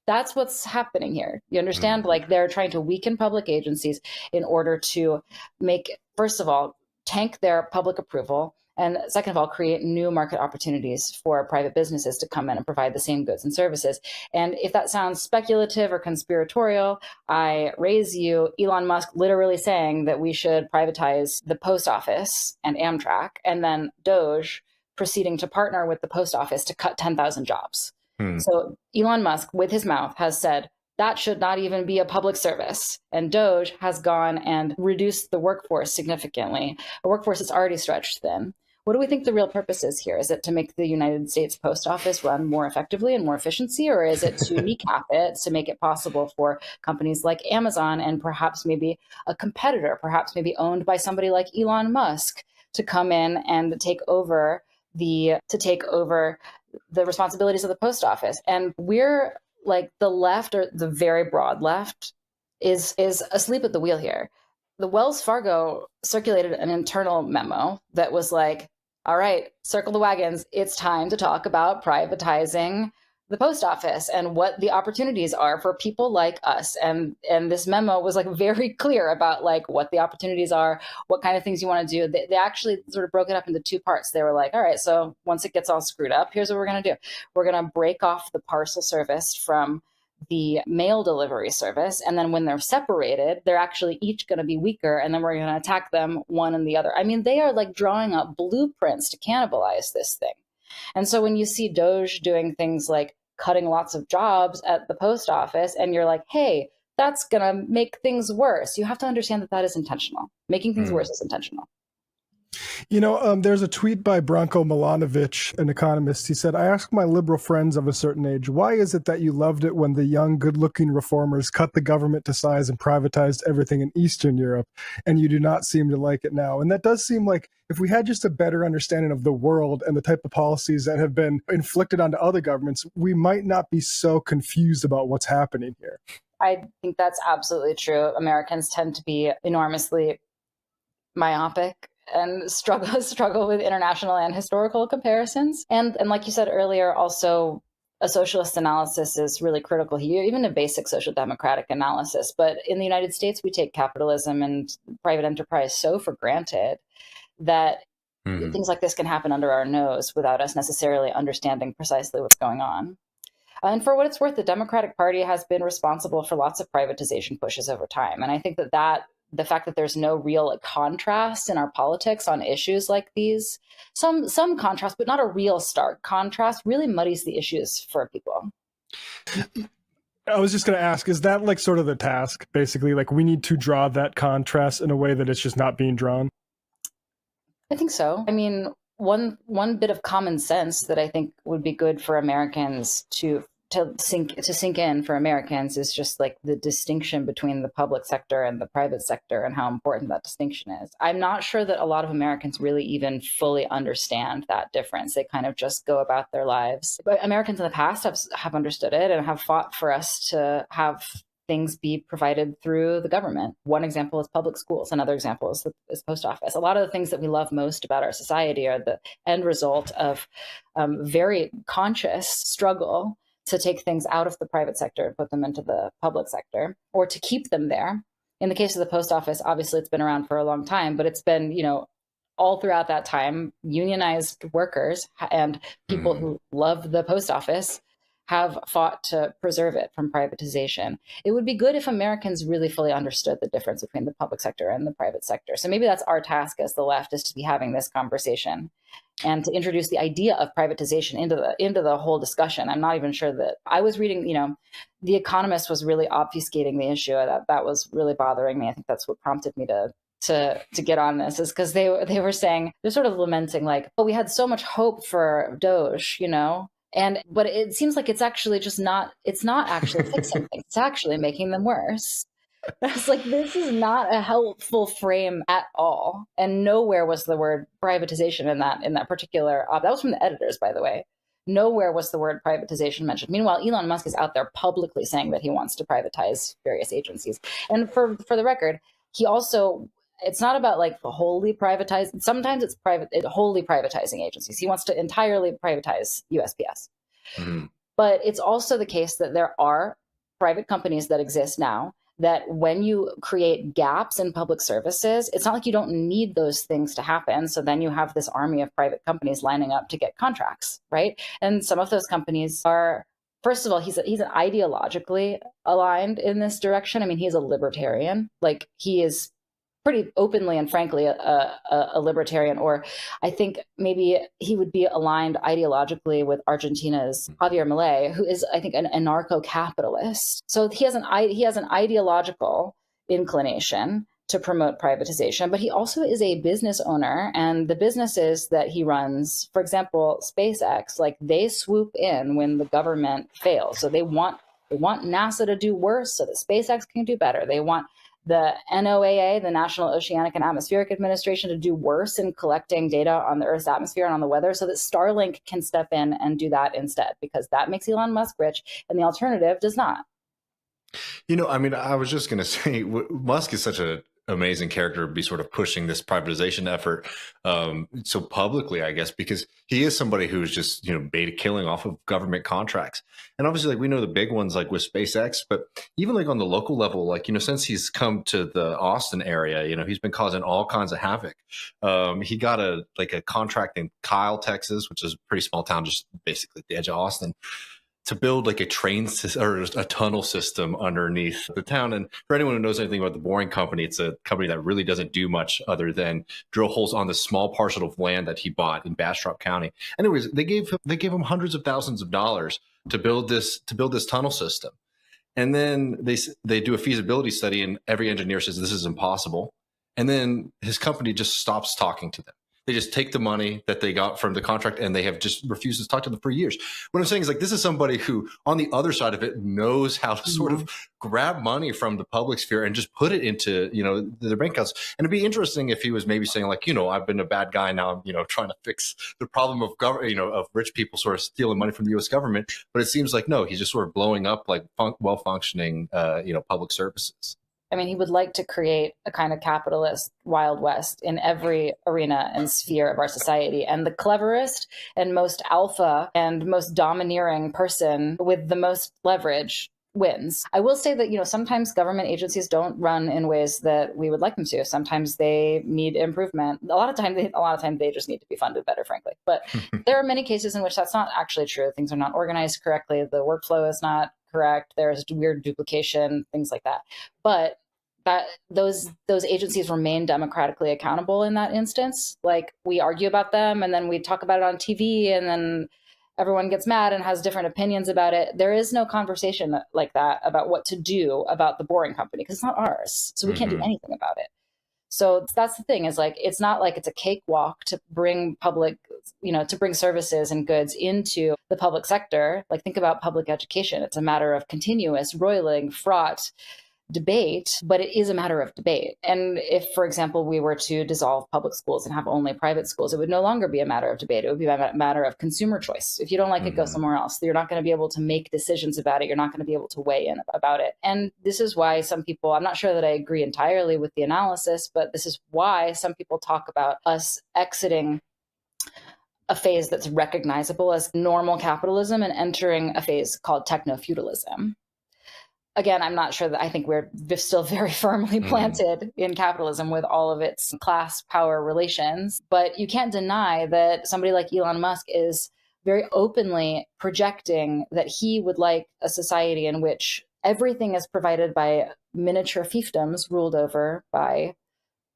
That's what's happening here. You understand? They're trying to weaken public agencies in order to make, first of all, tank their public approval. And second of all, create new market opportunities for private businesses to come in and provide the same goods and services. And if that sounds speculative or conspiratorial, I raise you Elon Musk literally saying that we should privatize the post office and Amtrak, and then DOGE proceeding to partner with the post office to cut 10,000 jobs. So Elon Musk, with his mouth, has said that should not even be a public service. And DOGE has gone and reduced the workforce significantly, a workforce that's already stretched thin. What do we think the real purpose is here? Is it to make the United States Post Office run more effectively and more efficiency, or is it to kneecap it to make it possible for companies like Amazon and perhaps maybe a competitor, perhaps maybe owned by somebody like Elon Musk, to come in and take over the responsibilities of the post office? And we're the left, or the very broad left, is asleep at the wheel here. The Wells Fargo circulated an internal memo that was like, all right, circle the wagons. It's time to talk about privatizing the post office and what the opportunities are for people like us. And this memo was very clear about what the opportunities are, what kind of things you want to do. They actually sort of broke it up into two parts. They were like, all right, so once it gets all screwed up, here's what we're going to do. We're going to break off the parcel service from the mail delivery service. And then when they're separated, they're actually each going to be weaker. And then we're going to attack them one and the other. I mean, they are drawing up blueprints to cannibalize this thing. And so when you see DOGE doing things like cutting lots of jobs at the post office, and you're like, hey, that's going to make things worse, you have to understand that that is intentional. Making things worse is intentional. There's a tweet by Branko Milanovic, an economist. He said, I asked my liberal friends of a certain age, why is it that you loved it when the young, good-looking reformers cut the government to size and privatized everything in Eastern Europe, and you do not seem to like it now? And that does seem like if we had just a better understanding of the world and the type of policies that have been inflicted onto other governments, we might not be so confused about what's happening here. I think that's absolutely true. Americans tend to be enormously myopic and struggle with international and historical comparisons. And like you said earlier, also a socialist analysis is really critical here, even a basic social democratic analysis. But in the United States, we take capitalism and private enterprise so for granted that things like this can happen under our nose without us necessarily understanding precisely what's going on. And for what it's worth, the Democratic Party has been responsible for lots of privatization pushes over time. And I think that the fact that there's no real contrast in our politics on issues like these, some contrast, but not a real stark contrast, really muddies the issues for people. I was just going to ask, is that sort of the task, basically? We need to draw that contrast in a way that it's just not being drawn? I think so. I mean, one bit of common sense that I think would be good for Americans to sink in for Americans is just the distinction between the public sector and the private sector and how important that distinction is. I'm not sure that a lot of Americans really even fully understand that difference. They kind of just go about their lives. But Americans in the past have understood it and have fought for us to have things be provided through the government. One example is public schools. Another example is the post office. A lot of the things that we love most about our society are the end result of very conscious struggle to take things out of the private sector and put them into the public sector, or to keep them there. In the case of the post office, obviously it's been around for a long time, but it's been, all throughout that time, unionized workers and people who love the post office have fought to preserve it from privatization. It would be good if Americans really fully understood the difference between the public sector and the private sector. So maybe that's our task as the left, is to be having this conversation and to introduce the idea of privatization into the whole discussion. I'm not even sure that I was reading, The Economist was really obfuscating the issue. That was really bothering me. I think that's what prompted me to to get on this is because they were saying, they're sort of lamenting like, oh, we had so much hope for Doge, but it seems like it's actually just it's not actually fixing things. It's actually making them worse. It's like, this is not a helpful frame at all. And nowhere was the word privatization in that particular that was from the editors, by the way. Nowhere was the word privatization mentioned. Meanwhile, Elon Musk is out there publicly saying that he wants to privatize various agencies. And for the record, he also, it's not about like wholly privatized. Sometimes it's wholly privatizing agencies. He wants to entirely privatize USPS. Mm-hmm. But it's also the case that there are private companies that exist now that when you create gaps in public services, it's not like you don't need those things to happen. So then you have this army of private companies lining up to get contracts, right? And some of those companies are, first of all, he's ideologically aligned in this direction. I mean, he's a libertarian. Like, he is pretty openly and frankly a libertarian, or I think maybe he would be aligned ideologically with Argentina's Javier Milei, who is, I think, an anarcho-capitalist. So he has an ideological inclination to promote privatization, but he also is a business owner, and the businesses that he runs, for example, SpaceX, like, they swoop in when the government fails. So they want NASA to do worse so that SpaceX can do better. They want the NOAA, the National Oceanic and Atmospheric Administration, to do worse in collecting data on the Earth's atmosphere and on the weather so that Starlink can step in and do that instead, because that makes Elon Musk rich and the alternative does not. I mean, I was just going to say, Musk is such an amazing character to be sort of pushing this privatization effort so publicly, I guess, because he is somebody who's just, made a killing off of government contracts. And obviously, like, we know the big ones, like with SpaceX, but even like on the local level, like, since he's come to the Austin area, he's been causing all kinds of havoc. He got a contract in Kyle, Texas, which is a pretty small town, just basically at the edge of Austin, to build like a train or a tunnel system underneath the town. And for anyone who knows anything about the Boring Company, it's a company that really doesn't do much other than drill holes on this small parcel of land that he bought in Bastrop County. Anyways, they gave him hundreds of thousands of dollars to build this tunnel system. And then they do a feasibility study, and every engineer says this is impossible. And then his company just stops talking to them. They just take the money that they got from the contract, and they have just refused to talk to them for years. What I'm saying is, like, this is somebody who, on the other side of it, knows how to sort of grab money from the public sphere and just put it into, their bank accounts. And it'd be interesting if he was maybe saying, like, I've been a bad guy now, I'm, trying to fix the problem of of rich people sort of stealing money from the U.S. government. But it seems like, no, he's just sort of blowing up like well-functioning, public services. I mean, he would like to create a kind of capitalist Wild West in every arena and sphere of our society. And the cleverest and most alpha and most domineering person with the most leverage wins. I will say that, sometimes government agencies don't run in ways that we would like them to. Sometimes they need improvement. A lot of times they just need to be funded better, frankly. But there are many cases in which that's not actually true. Things are not organized correctly. The workflow is not correct. There's weird duplication, things like that. But that those agencies remain democratically accountable in that instance. Like, we argue about them, and then we talk about it on TV, and then everyone gets mad and has different opinions about it. There is no conversation like that about what to do about the Boring Company, because it's not ours. So we can't do anything about it. So that's the thing, is like, it's not like it's a cakewalk to bring to bring services and goods into the public sector. Like, think about public education. It's a matter of continuous, roiling, fraught debate, but it is a matter of debate. And if, for example, we were to dissolve public schools and have only private schools, it would no longer be a matter of debate. It would be a matter of consumer choice. If you don't like it, go somewhere else. You're not going to be able to make decisions about it. You're not going to be able to weigh in about it. And this is why some people, I'm not sure that I agree entirely with the analysis, but this is why some people talk about us exiting a phase that's recognizable as normal capitalism and entering a phase called techno-feudalism. Again, I'm not sure that I think we're still very firmly planted in capitalism with all of its class power relations. But you can't deny that somebody like Elon Musk is very openly projecting that he would like a society in which everything is provided by miniature fiefdoms ruled over by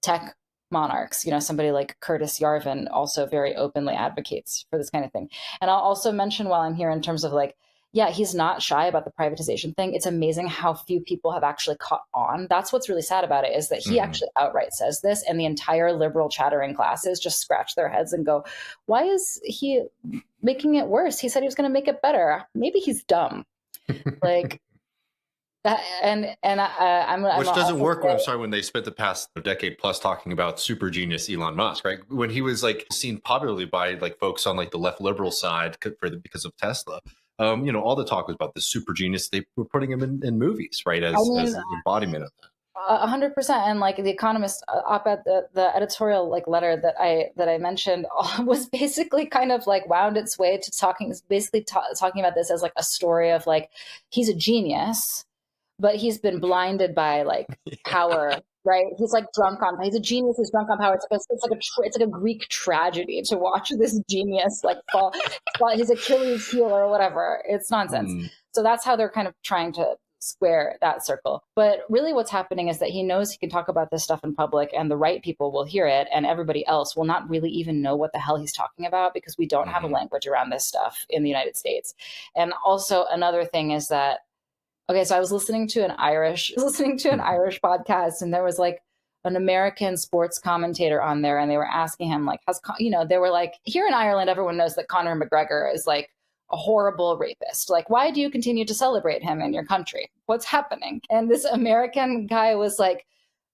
tech monarchs. Somebody like Curtis Yarvin also very openly advocates for this kind of thing. And I'll also mention, while I'm here, in terms of like yeah, he's not shy about the privatization thing. It's amazing how few people have actually caught on. That's what's really sad about it, is that he actually outright says this, and the entire liberal chattering classes just scratch their heads and go, why is he making it worse? He said he was going to make it better. Maybe he's dumb. Like, which doesn't work. I'm sorry, when they spent the past decade plus talking about super genius Elon Musk, right? When he was like seen popularly by like folks on like the left liberal side because of Tesla. All the talk was about the super genius. They were putting him in movies, right, as the embodiment of that. 100%. And like the Economist op-ed, the editorial like letter that I mentioned was basically kind of like wound its way to talking about this as like a story of like, he's a genius, but he's been blinded by like power, right? He's like he's a genius who's drunk on power. It's like a Greek tragedy to watch this genius like fall his Achilles heel or whatever. It's nonsense. So that's how they're kind of trying to square that circle. But really what's happening is that he knows he can talk about this stuff in public, and the right people will hear it, and everybody else will not really even know what the hell he's talking about, because we don't have a language around this stuff in the United States. And also another thing is that, okay, so I was listening to an Irish podcast, and there was like an American sports commentator on there, and they were asking him like, they were like, here in Ireland, everyone knows that Conor McGregor is like a horrible rapist. Like, why do you continue to celebrate him in your country? What's happening? And this American guy was like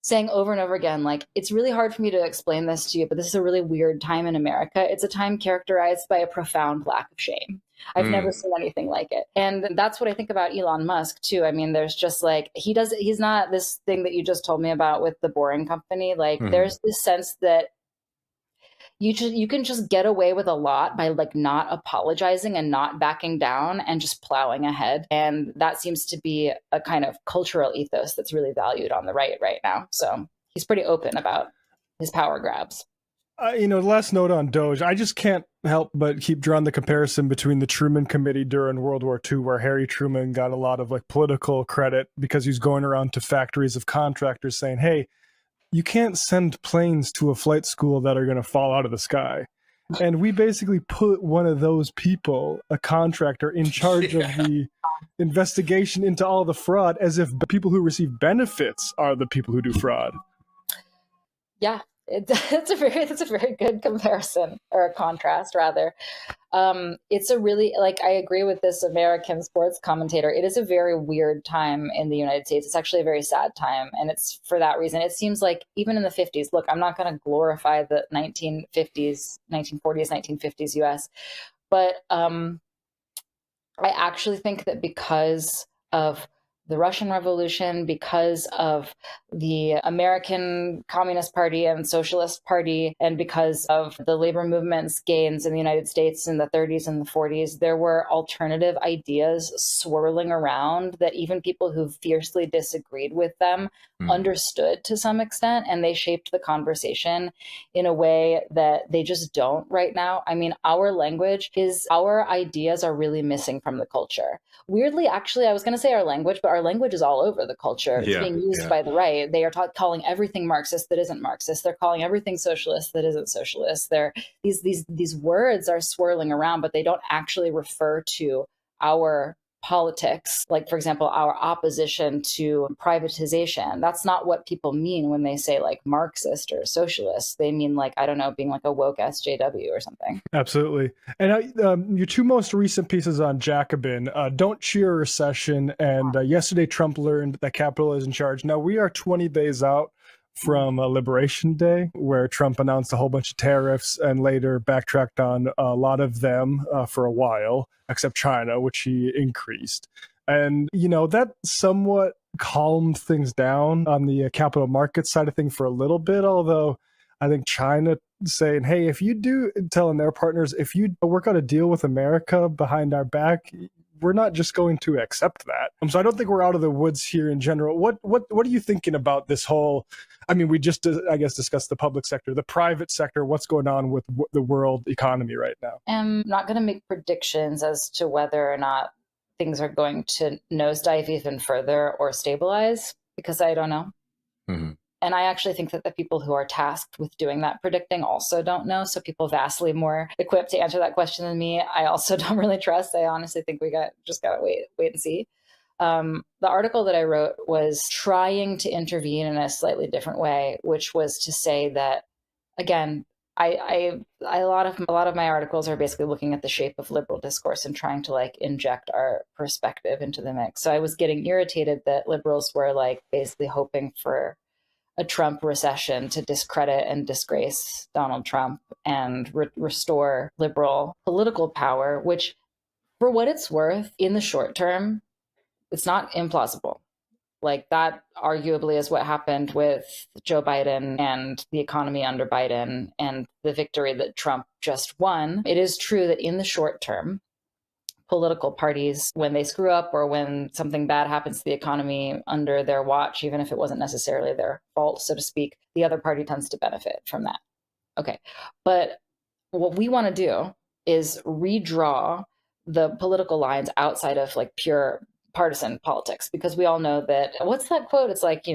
saying over and over again, like, it's really hard for me to explain this to you, but this is a really weird time in America. It's a time characterized by a profound lack of shame. I've never seen anything like it. And that's what I think about Elon Musk too. I mean, there's just like, he's not this thing that you just told me about with the Boring Company. Like there's this sense that you can just get away with a lot by like not apologizing and not backing down and just plowing ahead. And that seems to be a kind of cultural ethos that's really valued on the right now. So he's pretty open about his power grabs. Last note on Doge, I just can't help but keep drawing the comparison between the Truman Committee during World War II, where Harry Truman got a lot of like political credit because he's going around to factories of contractors saying, hey, you can't send planes to a flight school that are going to fall out of the sky. And we basically put one of those people, a contractor, in charge of the investigation into all the fraud, as if the people who receive benefits are the people who do fraud. Yeah. That's a very good comparison, or a contrast rather. It's a really, like, I agree with this American sports commentator. It is a very weird time in the United States. It's actually a very sad time. And it's for that reason. It seems like even in the 50s, look, I'm not going to glorify the 1940s, 1950s US, but I actually think that because of the Russian Revolution, because of the American Communist Party and Socialist Party, and because of the labor movement's gains in the United States in the 30s and the 40s, there were alternative ideas swirling around that even people who fiercely disagreed with them understood to some extent, and they shaped the conversation in a way that they just don't right now. I mean, our ideas are really missing from the culture. Weirdly, actually, I was going to say our language, but our language is all over the culture. It's being used by the right. They are calling everything Marxist that isn't Marxist. They're calling everything socialist that isn't socialist. These words are swirling around, but they don't actually refer to our politics. Like, for example, our opposition to privatization. That's not what people mean when they say like Marxist or socialist. They mean like, I don't know, being like a woke SJW or something. Absolutely. And your two most recent pieces on Jacobin, Don't Cheer Recession, and Yesterday Trump Learned That Capital is in Charge. Now, we are 20 days out from Liberation Day, where Trump announced a whole bunch of tariffs and later backtracked on a lot of them for a while, except China, which he increased. And, that somewhat calmed things down on the capital markets side of things for a little bit, although I think China saying, hey, telling their partners, if you work out a deal with America behind our back, we're not just going to accept that. So I don't think we're out of the woods here in general. What are you thinking about this whole, I mean, we just, I guess, discussed the public sector, the private sector, what's going on with the world economy right now? I'm not going to make predictions as to whether or not things are going to nosedive even further or stabilize, because I don't know. And I actually think that the people who are tasked with doing that predicting also don't know. So people vastly more equipped to answer that question than me, I also don't really trust. I honestly think we just got to wait and see. The article that I wrote was trying to intervene in a slightly different way, which was to say that, again, a lot of my articles are basically looking at the shape of liberal discourse and trying to like inject our perspective into the mix. So I was getting irritated that liberals were like basically hoping for a Trump recession to discredit and disgrace Donald Trump and restore liberal political power, which, for what it's worth, in the short term, it's not implausible. Like, that arguably is what happened with Joe Biden and the economy under Biden and the victory that Trump just won. It is true that in the short term, political parties, when they screw up or when something bad happens to the economy under their watch, even if it wasn't necessarily their fault, so to speak, the other party tends to benefit from that. Okay. But what we want to do is redraw the political lines outside of like pure partisan politics, because we all know that, what's that quote? It's like,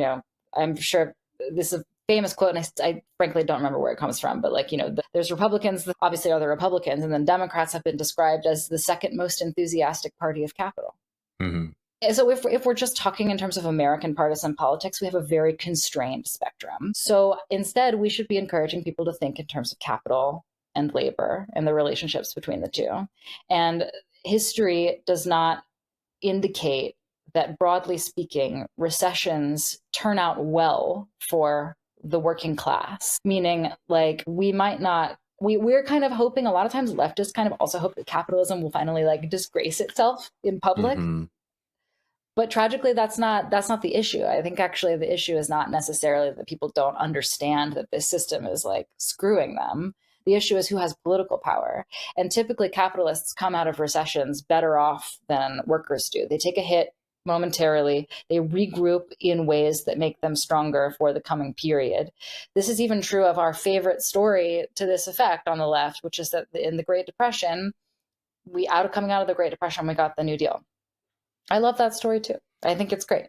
I'm sure this is a famous quote, and I frankly don't remember where it comes from, but like, there's Republicans that obviously are the Republicans, and then Democrats have been described as the second most enthusiastic party of capital. Mm-hmm. And so if we're just talking in terms of American partisan politics, we have a very constrained spectrum. So instead, we should be encouraging people to think in terms of capital and labor and the relationships between the two. And history does not indicate that, broadly speaking, recessions turn out well for the working class, meaning like we're kind of hoping, a lot of times leftists kind of also hope that capitalism will finally like disgrace itself in public. Mm-hmm. But tragically, that's not the issue. I think actually the issue is not necessarily that people don't understand that this system is like screwing them. The issue is who has political power. And typically capitalists come out of recessions better off than workers do. They take a hit momentarily. They regroup in ways that make them stronger for the coming period. This is even true of our favorite story to this effect on the left, which is that in the Great Depression, coming out of the Great Depression, we got the New Deal. I love that story too. I think it's great.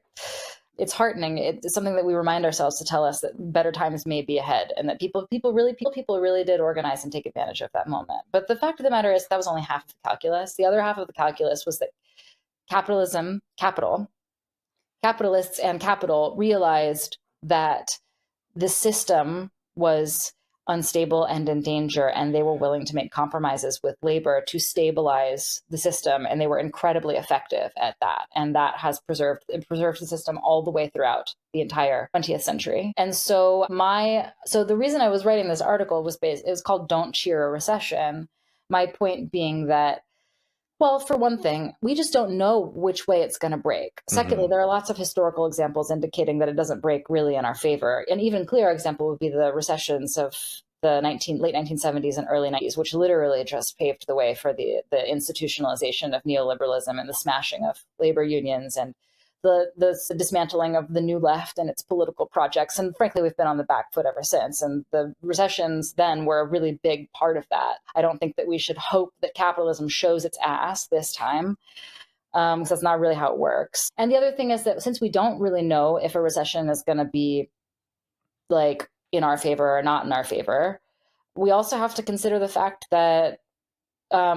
It's heartening. It's something that we remind ourselves to tell us that better times may be ahead, and that people really did organize and take advantage of that moment. But the fact of the matter is that was only half of the calculus. The other half of the calculus was that capitalists and capital realized that the system was unstable and in danger, and they were willing to make compromises with labor to stabilize the system, and they were incredibly effective at that, and that has preserved the system all the way throughout the entire 20th century. And so the reason I was writing this article it was called "Don't Cheer a Recession." My point being that, well, for one thing, we just don't know which way it's going to break. Secondly, there are lots of historical examples indicating that it doesn't break really in our favor. An even clearer example would be the recessions of the late 1970s and early 90s, which literally just paved the way for the institutionalization of neoliberalism and the smashing of labor unions and the dismantling of the new left and its political projects. And frankly, we've been on the back foot ever since. And the recessions then were a really big part of that. I don't think that we should hope that capitalism shows its ass this time, because that's not really how it works. And the other thing is that since we don't really know if a recession is going to be like in our favor or not in our favor, we also have to consider the fact that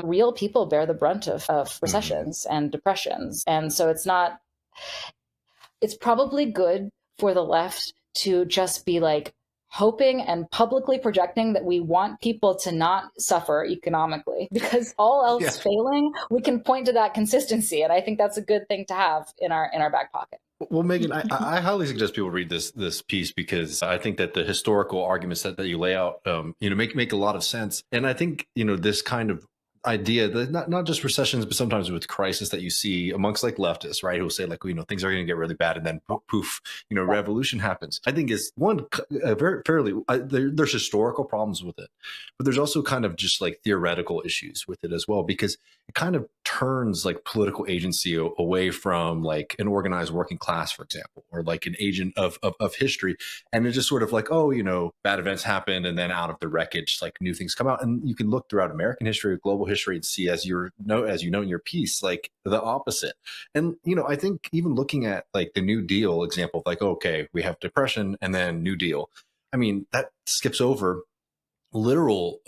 real people bear the brunt of recessions and depressions. And so it's probably good for the left to just be like hoping and publicly projecting that we want people to not suffer economically, because all else failing, we can point to that consistency. And I think that's a good thing to have in our back pocket. Well, Meagan, I highly suggest people read this piece, because I think that the historical arguments that you lay out, make a lot of sense. And I think, this kind of idea that not just recessions, but sometimes with crisis that you see amongst like leftists, right, who will say like, things are going to get really bad, and then poof, revolution happens. I think is one very fairly there's historical problems with it, but there's also kind of just like theoretical issues with it as well, because it kind of turns like political agency away from like an organized working class, for example, or like an agent of history, and it's just sort of like, bad events happen, and then out of the wreckage, like new things come out. And you can look throughout American history, global history and see, as you know in your piece, like the opposite. And, I think even looking at like the New Deal example, like, okay, we have Depression and then New Deal. I mean, that skips over literal,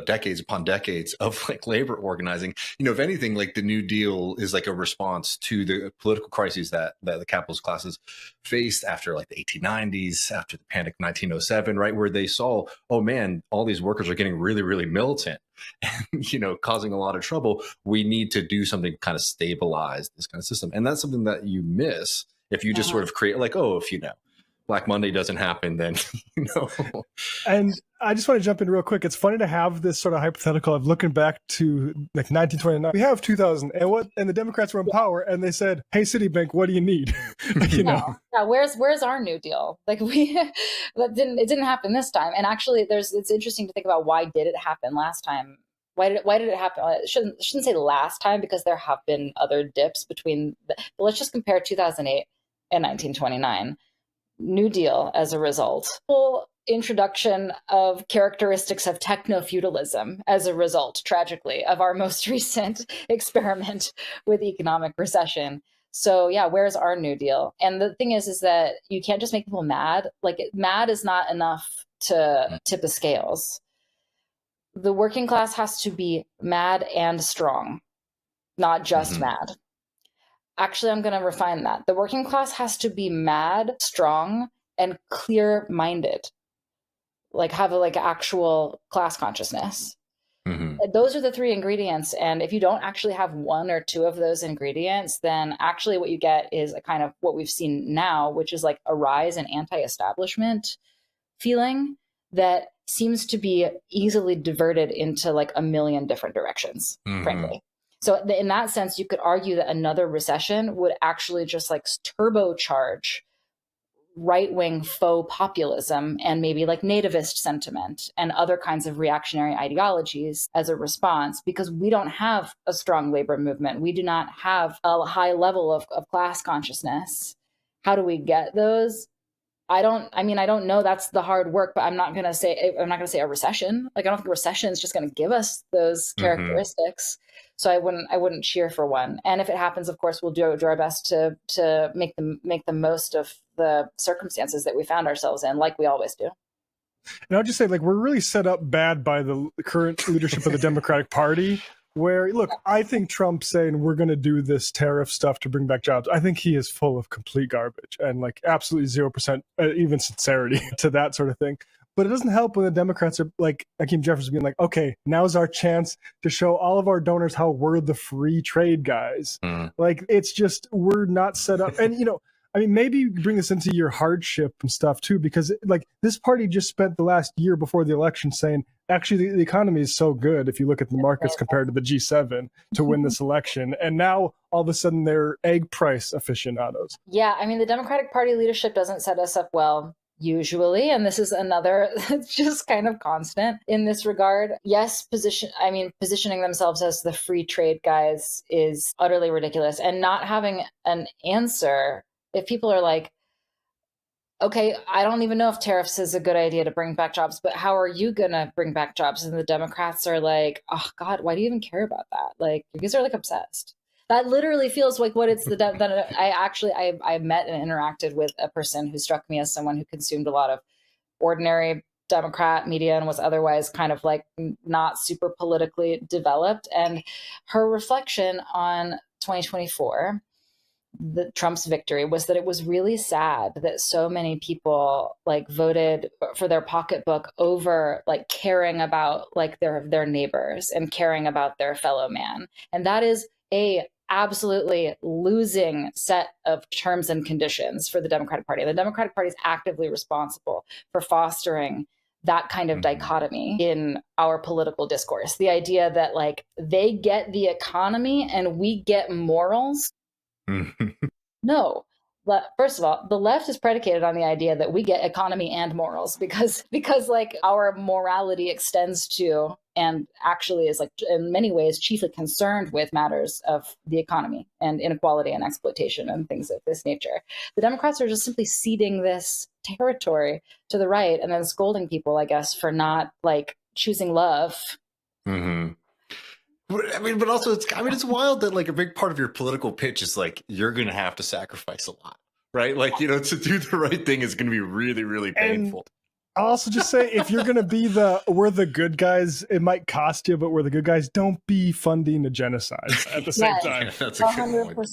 decades upon decades of like labor organizing. If anything, like the New Deal is like a response to the political crises that the capitalist classes faced after like the 1890s, after the Panic of 1907, right? Where they saw, oh man, all these workers are getting really, really militant and, causing a lot of trouble. We need to do something to kind of stabilize this kind of system. And that's something that you miss if you just sort of create like, oh, if Black Monday doesn't happen, then And I just want to jump in real quick. It's funny to have this sort of hypothetical of looking back to like 1929. We have 2000, and the Democrats were in power, and they said, "Hey, Citibank, what do you need?" Yeah, where's our New Deal? Like it didn't happen this time. And actually, it's interesting to think about why did it happen last time. Why did it happen? I shouldn't say last time, because there have been other dips between. But let's just compare 2008 and 1929. New Deal as a result. Full introduction of characteristics of techno-feudalism as a result, tragically, of our most recent experiment with economic recession. So yeah, where's our New Deal? And the thing is that you can't just make people mad. Like, mad is not enough to tip the scales. The working class has to be mad and strong, not just mad. Actually, I'm going to refine that. The working class has to be mad, strong, and clear-minded, like have actual class consciousness. Those are the three ingredients. And if you don't actually have one or two of those ingredients, then actually what you get is a kind of what we've seen now, which is like a rise in anti-establishment feeling that seems to be easily diverted into like a million different directions, frankly. So in that sense, you could argue that another recession would actually just like turbocharge right-wing faux populism and maybe like nativist sentiment and other kinds of reactionary ideologies as a response, because we don't have a strong labor movement. We do not have a high level of class consciousness. How do we get those? I don't know. That's the hard work, but I'm not going to say a recession. Like, I don't think a recession is just going to give us those characteristics. So I wouldn't cheer for one. And if it happens, of course, we'll do our best to make the most of the circumstances that we found ourselves in, like we always do. And I'll just say, like, we're really set up bad by the current leadership of the Democratic Party. Where, look, I think Trump saying we're going to do this tariff stuff to bring back jobs, I think he is full of complete garbage and like absolutely 0% even sincerity to that sort of thing. But it doesn't help when the Democrats are like Hakeem Jeffries being like, okay, now's our chance to show all of our donors how we're the free trade guys. Like, it's just, we're not set up. And, maybe you bring this into your hardship and stuff too, because like this party just spent the last year before the election saying, actually, the economy is so good if you look at the markets compared to the G7 to win this election. And now all of a sudden they're egg price aficionados. Yeah, the Democratic Party leadership doesn't set us up well, usually. And this is another just kind of constant in this regard. Yes, positioning themselves as the free trade guys is utterly ridiculous. And not having an answer, if people are like, okay, I don't even know if tariffs is a good idea to bring back jobs, but how are you going to bring back jobs? And the Democrats are like, oh God, why do you even care about that? Like, you guys are like obsessed. That literally feels like what it's I met and interacted with a person who struck me as someone who consumed a lot of ordinary Democrat media and was otherwise kind of like not super politically developed. And her reflection on 2024, Trump's victory, was that it was really sad that so many people like voted for their pocketbook over like caring about like their neighbors and caring about their fellow man. And that is a absolutely losing set of terms and conditions for the Democratic Party. The Democratic Party is actively responsible for fostering that kind of dichotomy in our political discourse. The idea that like they get the economy and we get morals. No. But first of all, the left is predicated on the idea that we get economy and morals because like our morality extends to and actually is like in many ways chiefly concerned with matters of the economy and inequality and exploitation and things of this nature. The Democrats are just simply ceding this territory to the right and then scolding people, I guess, for not like choosing love. But also it's wild that like a big part of your political pitch is like you're going to have to sacrifice a lot, right? Like, to do the right thing is going to be really, really painful. I'll also just say, if you're going to be we're the good guys, it might cost you, but we're the good guys. Don't be funding a genocide at the same time. Yeah, that's a good 100%. point.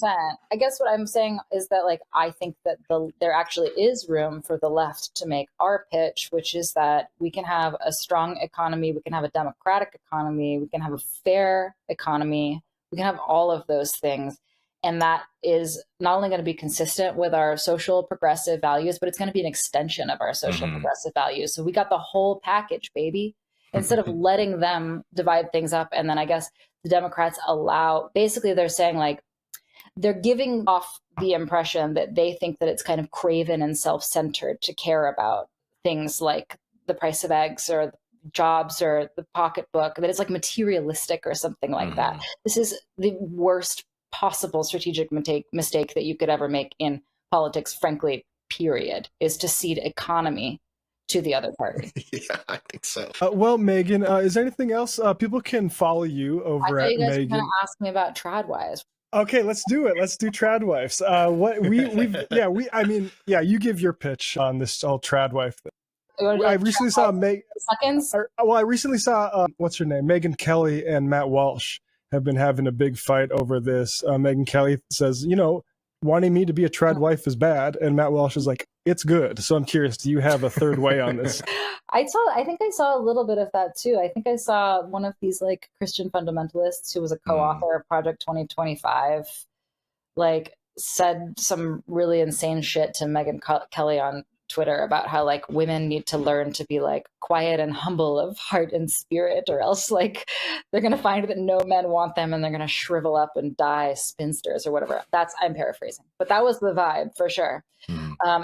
I guess what I'm saying is that, like, I think that there actually is room for the left to make our pitch, which is that we can have a strong economy, we can have a democratic economy, we can have a fair economy, we can have all of those things. And that is not only going to be consistent with our social progressive values, but it's going to be an extension of our social progressive values. So we got the whole package, baby. Instead of letting them divide things up. And then I guess the Democrats basically they're saying, like, they're giving off the impression that they think that it's kind of craven and self-centered to care about things like the price of eggs or jobs or the pocketbook, that it's like materialistic or something like that. This is the worst possible strategic mistake that you could ever make in politics, frankly, period, is to cede economy to the other party. Yeah, I think so. Well, Meagan, is there anything else? People can follow you over I thought at you guys were Meagan. going to ask me about Tradwives. Okay, let's do it. Let's do Tradwives. You give your pitch on this whole Tradwife thing. I recently saw I recently saw what's her name, Megan Kelly and Matt Walsh have been having a big fight over this. Megan Kelly says, wanting me to be a Tradwife is bad, and Matt Walsh is like, it's good. So I'm curious, do you have a third way on this? I think I saw a little bit of that too. I think I saw one of these like Christian fundamentalists who was a co-author of Project 2025, like said some really insane shit to Megan Kelly on Twitter about how like women need to learn to be like quiet and humble of heart and spirit, or else like they're going to find that no men want them and they're going to shrivel up and die spinsters or whatever. I'm paraphrasing, but that was the vibe for sure.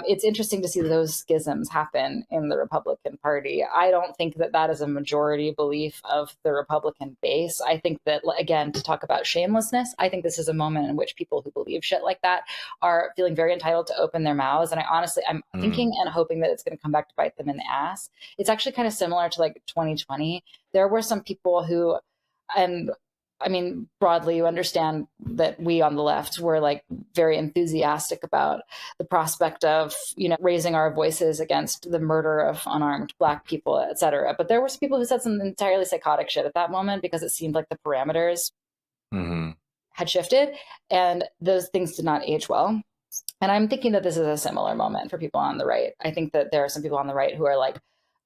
It's interesting to see those schisms happen in the Republican Party. I don't think that is a majority belief of the Republican base. I think that, again, to talk about shamelessness, I think this is a moment in which people who believe shit like that are feeling very entitled to open their mouths. And I'm thinking and hoping that it's going to come back to bite them in the ass. It's actually kind of similar to like 2020. There were some people who, and I mean, broadly, you understand that we on the left were like very enthusiastic about the prospect of, raising our voices against the murder of unarmed Black people, et cetera. But there were some people who said some entirely psychotic shit at that moment because it seemed like the parameters had shifted, and those things did not age well. And I'm thinking that this is a similar moment for people on the right. I think that there are some people on the right who are like,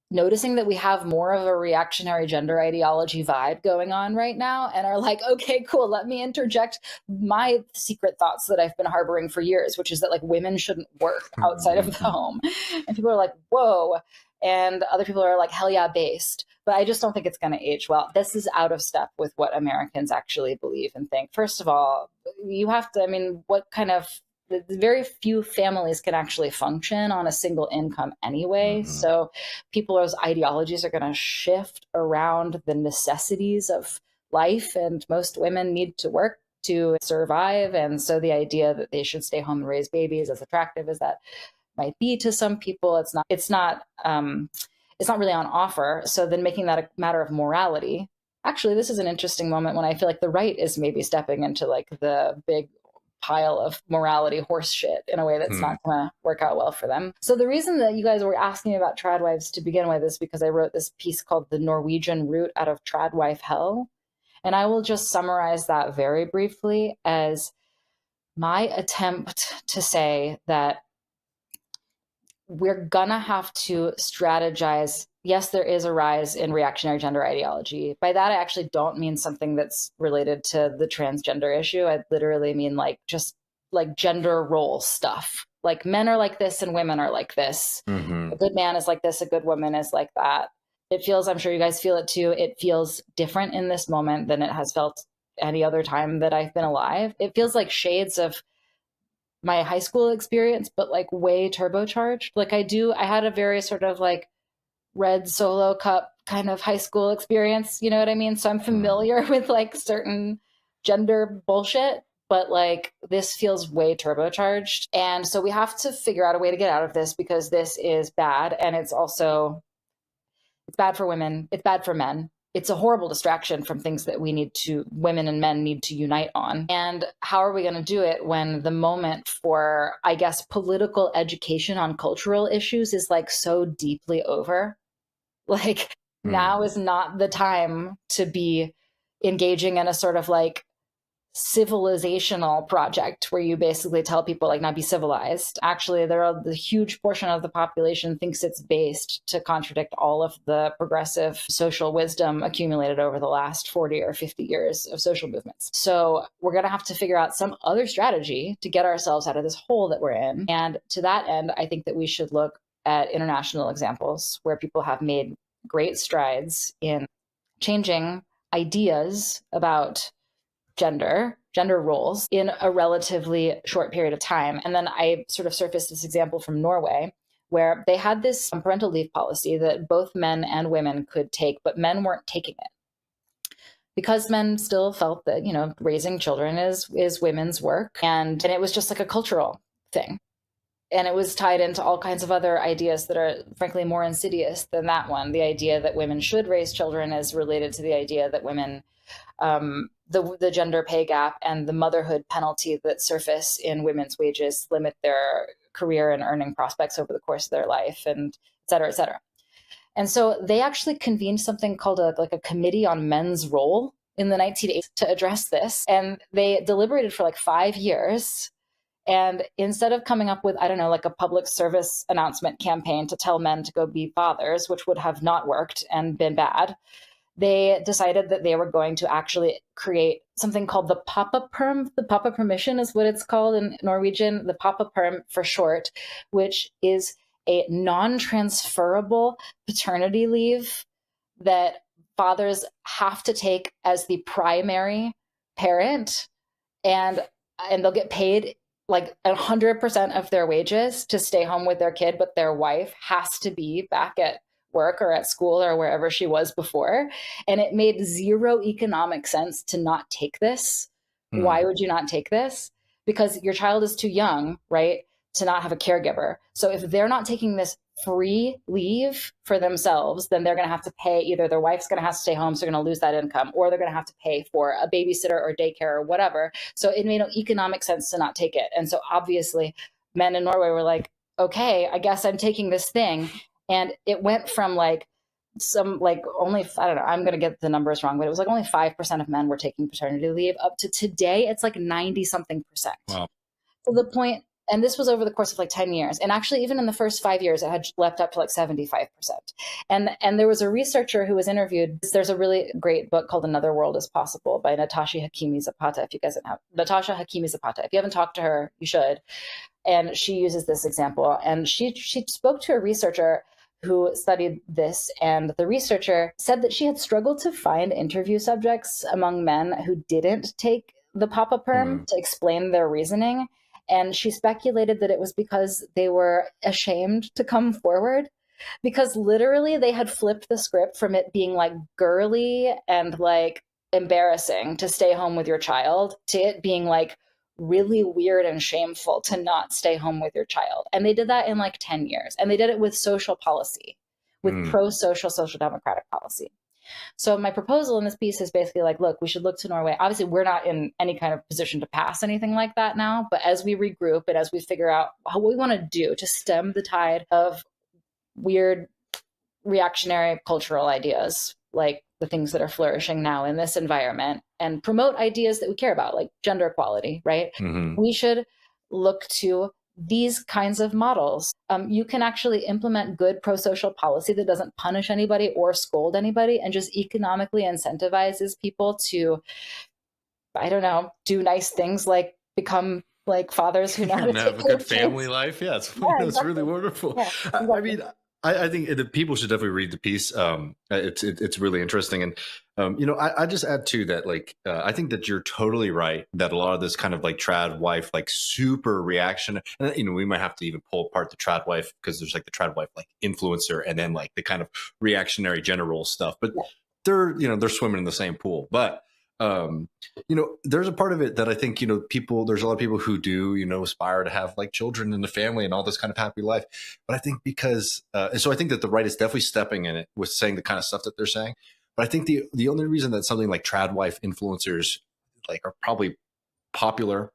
noticing that we have more of a reactionary gender ideology vibe going on right now and are like, okay, cool, let me interject my secret thoughts that I've been harboring for years, which is that like women shouldn't work outside of the home. And people are like, whoa. And other people are like, hell yeah, based. But I just don't think it's going to age well. This is out of step with what Americans actually believe and think. First of all, you have to, very few families can actually function on a single income anyway. So people's ideologies are going to shift around the necessities of life, and most women need to work to survive. And so the idea that they should stay home and raise babies, as attractive as that might be to some people, it's not really on offer. So then making that a matter of morality. Actually, this is an interesting moment when I feel like the right is maybe stepping into like the big pile of morality horse shit in a way that's not going to work out well for them. So the reason that you guys were asking about Tradwives to begin with is because I wrote this piece called The Norwegian Route Out of Tradwife Hell. And I will just summarize that very briefly as my attempt to say that we're going to have to strategize. Yes, there is a rise in reactionary gender ideology. By that, I actually don't mean something that's related to the transgender issue. I literally mean like just like gender role stuff. Like men are like this and women are like this. A good man is like this, a good woman is like that. It feels, I'm sure you guys feel it too, it feels different in this moment than it has felt any other time that I've been alive. It feels like shades of my high school experience, but like way turbocharged. Like I had a very sort of like red Solo cup kind of high school experience, you know what I mean? So I'm familiar with like certain gender bullshit, but like this feels way turbocharged. And so we have to figure out a way to get out of this, because this is bad. And it's bad for women. It's bad for men. it's a horrible distraction from things that women and men need to unite on. And how are we going to do it when the moment for, I guess, political education on cultural issues is like so deeply over? Like now is not the time to be engaging in a sort of like civilizational project where you basically tell people like, now be civilized. Actually, the huge portion of the population thinks it's based to contradict all of the progressive social wisdom accumulated over the last 40 or 50 years of social movements. So we're going to have to figure out some other strategy to get ourselves out of this hole that we're in. And to that end, I think that we should look at international examples where people have made great strides in changing ideas about gender roles in a relatively short period of time. And then I sort of surfaced this example from Norway, where they had this parental leave policy that both men and women could take, but men weren't taking it because men still felt that, you know, raising children is women's work. And it was just like a cultural thing. And it was tied into all kinds of other ideas that are frankly more insidious than that one. The idea that women should raise children is related to the idea that women, the gender pay gap and the motherhood penalty that surface in women's wages limit their career and earning prospects over the course of their life, and et cetera, et cetera. And so they actually convened something called a committee on men's role in the 1980s to address this. And they deliberated for like 5 years. And instead of coming up with, I don't know, like a public service announcement campaign to tell men to go be fathers, which would have not worked and been bad, they decided that they were going to actually create something called the pappaperm. The pappapermission is what it's called in Norwegian, the pappaperm for short, which is a non-transferable paternity leave that fathers have to take as the primary parent, and they'll get paid like 100% of their wages to stay home with their kid, but their wife has to be back at work or at school or wherever she was before. And it made zero economic sense to not take this. Why would you not take this? Because your child is too young, right, to not have a caregiver. So if they're not taking this free leave for themselves, then they're going to have to pay, either their wife's going to have to stay home, so they're going to lose that income, or they're going to have to pay for a babysitter or daycare or whatever. So it made no economic sense to not take it. And so obviously men in Norway were like, okay, I guess I'm taking this thing. And it went from like only, I don't know, I'm going to get the numbers wrong, but it was like only 5% of men were taking paternity leave, up to today, it's like 90 something percent. Wow. To the point, and this was over the course of like 10 years. And actually, even in the first 5 years, it had leapt up to like 75%. And there was a researcher who was interviewed. There's a really great book called Another World is Possible by Natasha Hakimi Zapata. If you guys have Natasha Hakimi Zapata, if you haven't talked to her, you should. And she uses this example. And she spoke to a researcher who studied this, and the researcher said that she had struggled to find interview subjects among men who didn't take the pappaperm to explain their reasoning. And she speculated that it was because they were ashamed to come forward, because literally they had flipped the script from it being like girly and like embarrassing to stay home with your child to it being like really weird and shameful to not stay home with your child. And they did that in like 10 years. And they did it with social policy, with pro-social, social democratic policy. So my proposal in this piece is basically like, look, we should look to Norway. Obviously, we're not in any kind of position to pass anything like that now. But as we regroup and as we figure out what we want to do to stem the tide of weird reactionary cultural ideas, like the things that are flourishing now in this environment, and promote ideas that we care about, like gender equality, right? We should look to these kinds of models. You can actually implement good pro-social policy that doesn't punish anybody or scold anybody and just economically incentivizes people to, I don't know, do nice things like become like fathers who know how to take have a good family life. Yeah, it's exactly. really wonderful. Yeah, exactly. I mean, I think the people should definitely read the piece. It's really interesting. And, I just add to that, like, I think that you're totally right that a lot of this kind of like Tradwife, like super reaction, and, we might have to even pull apart the Tradwife because there's like the Tradwife, like influencer, and then like the kind of reactionary gender role stuff, but they're swimming in the same pool. But, there's a part of it that I think, there's a lot of people who do, aspire to have like children and a family and all this kind of happy life. But I think because, and so I think that the right is definitely stepping in it with saying the kind of stuff that they're saying. But I think the only reason that something like Tradwife influencers like are probably popular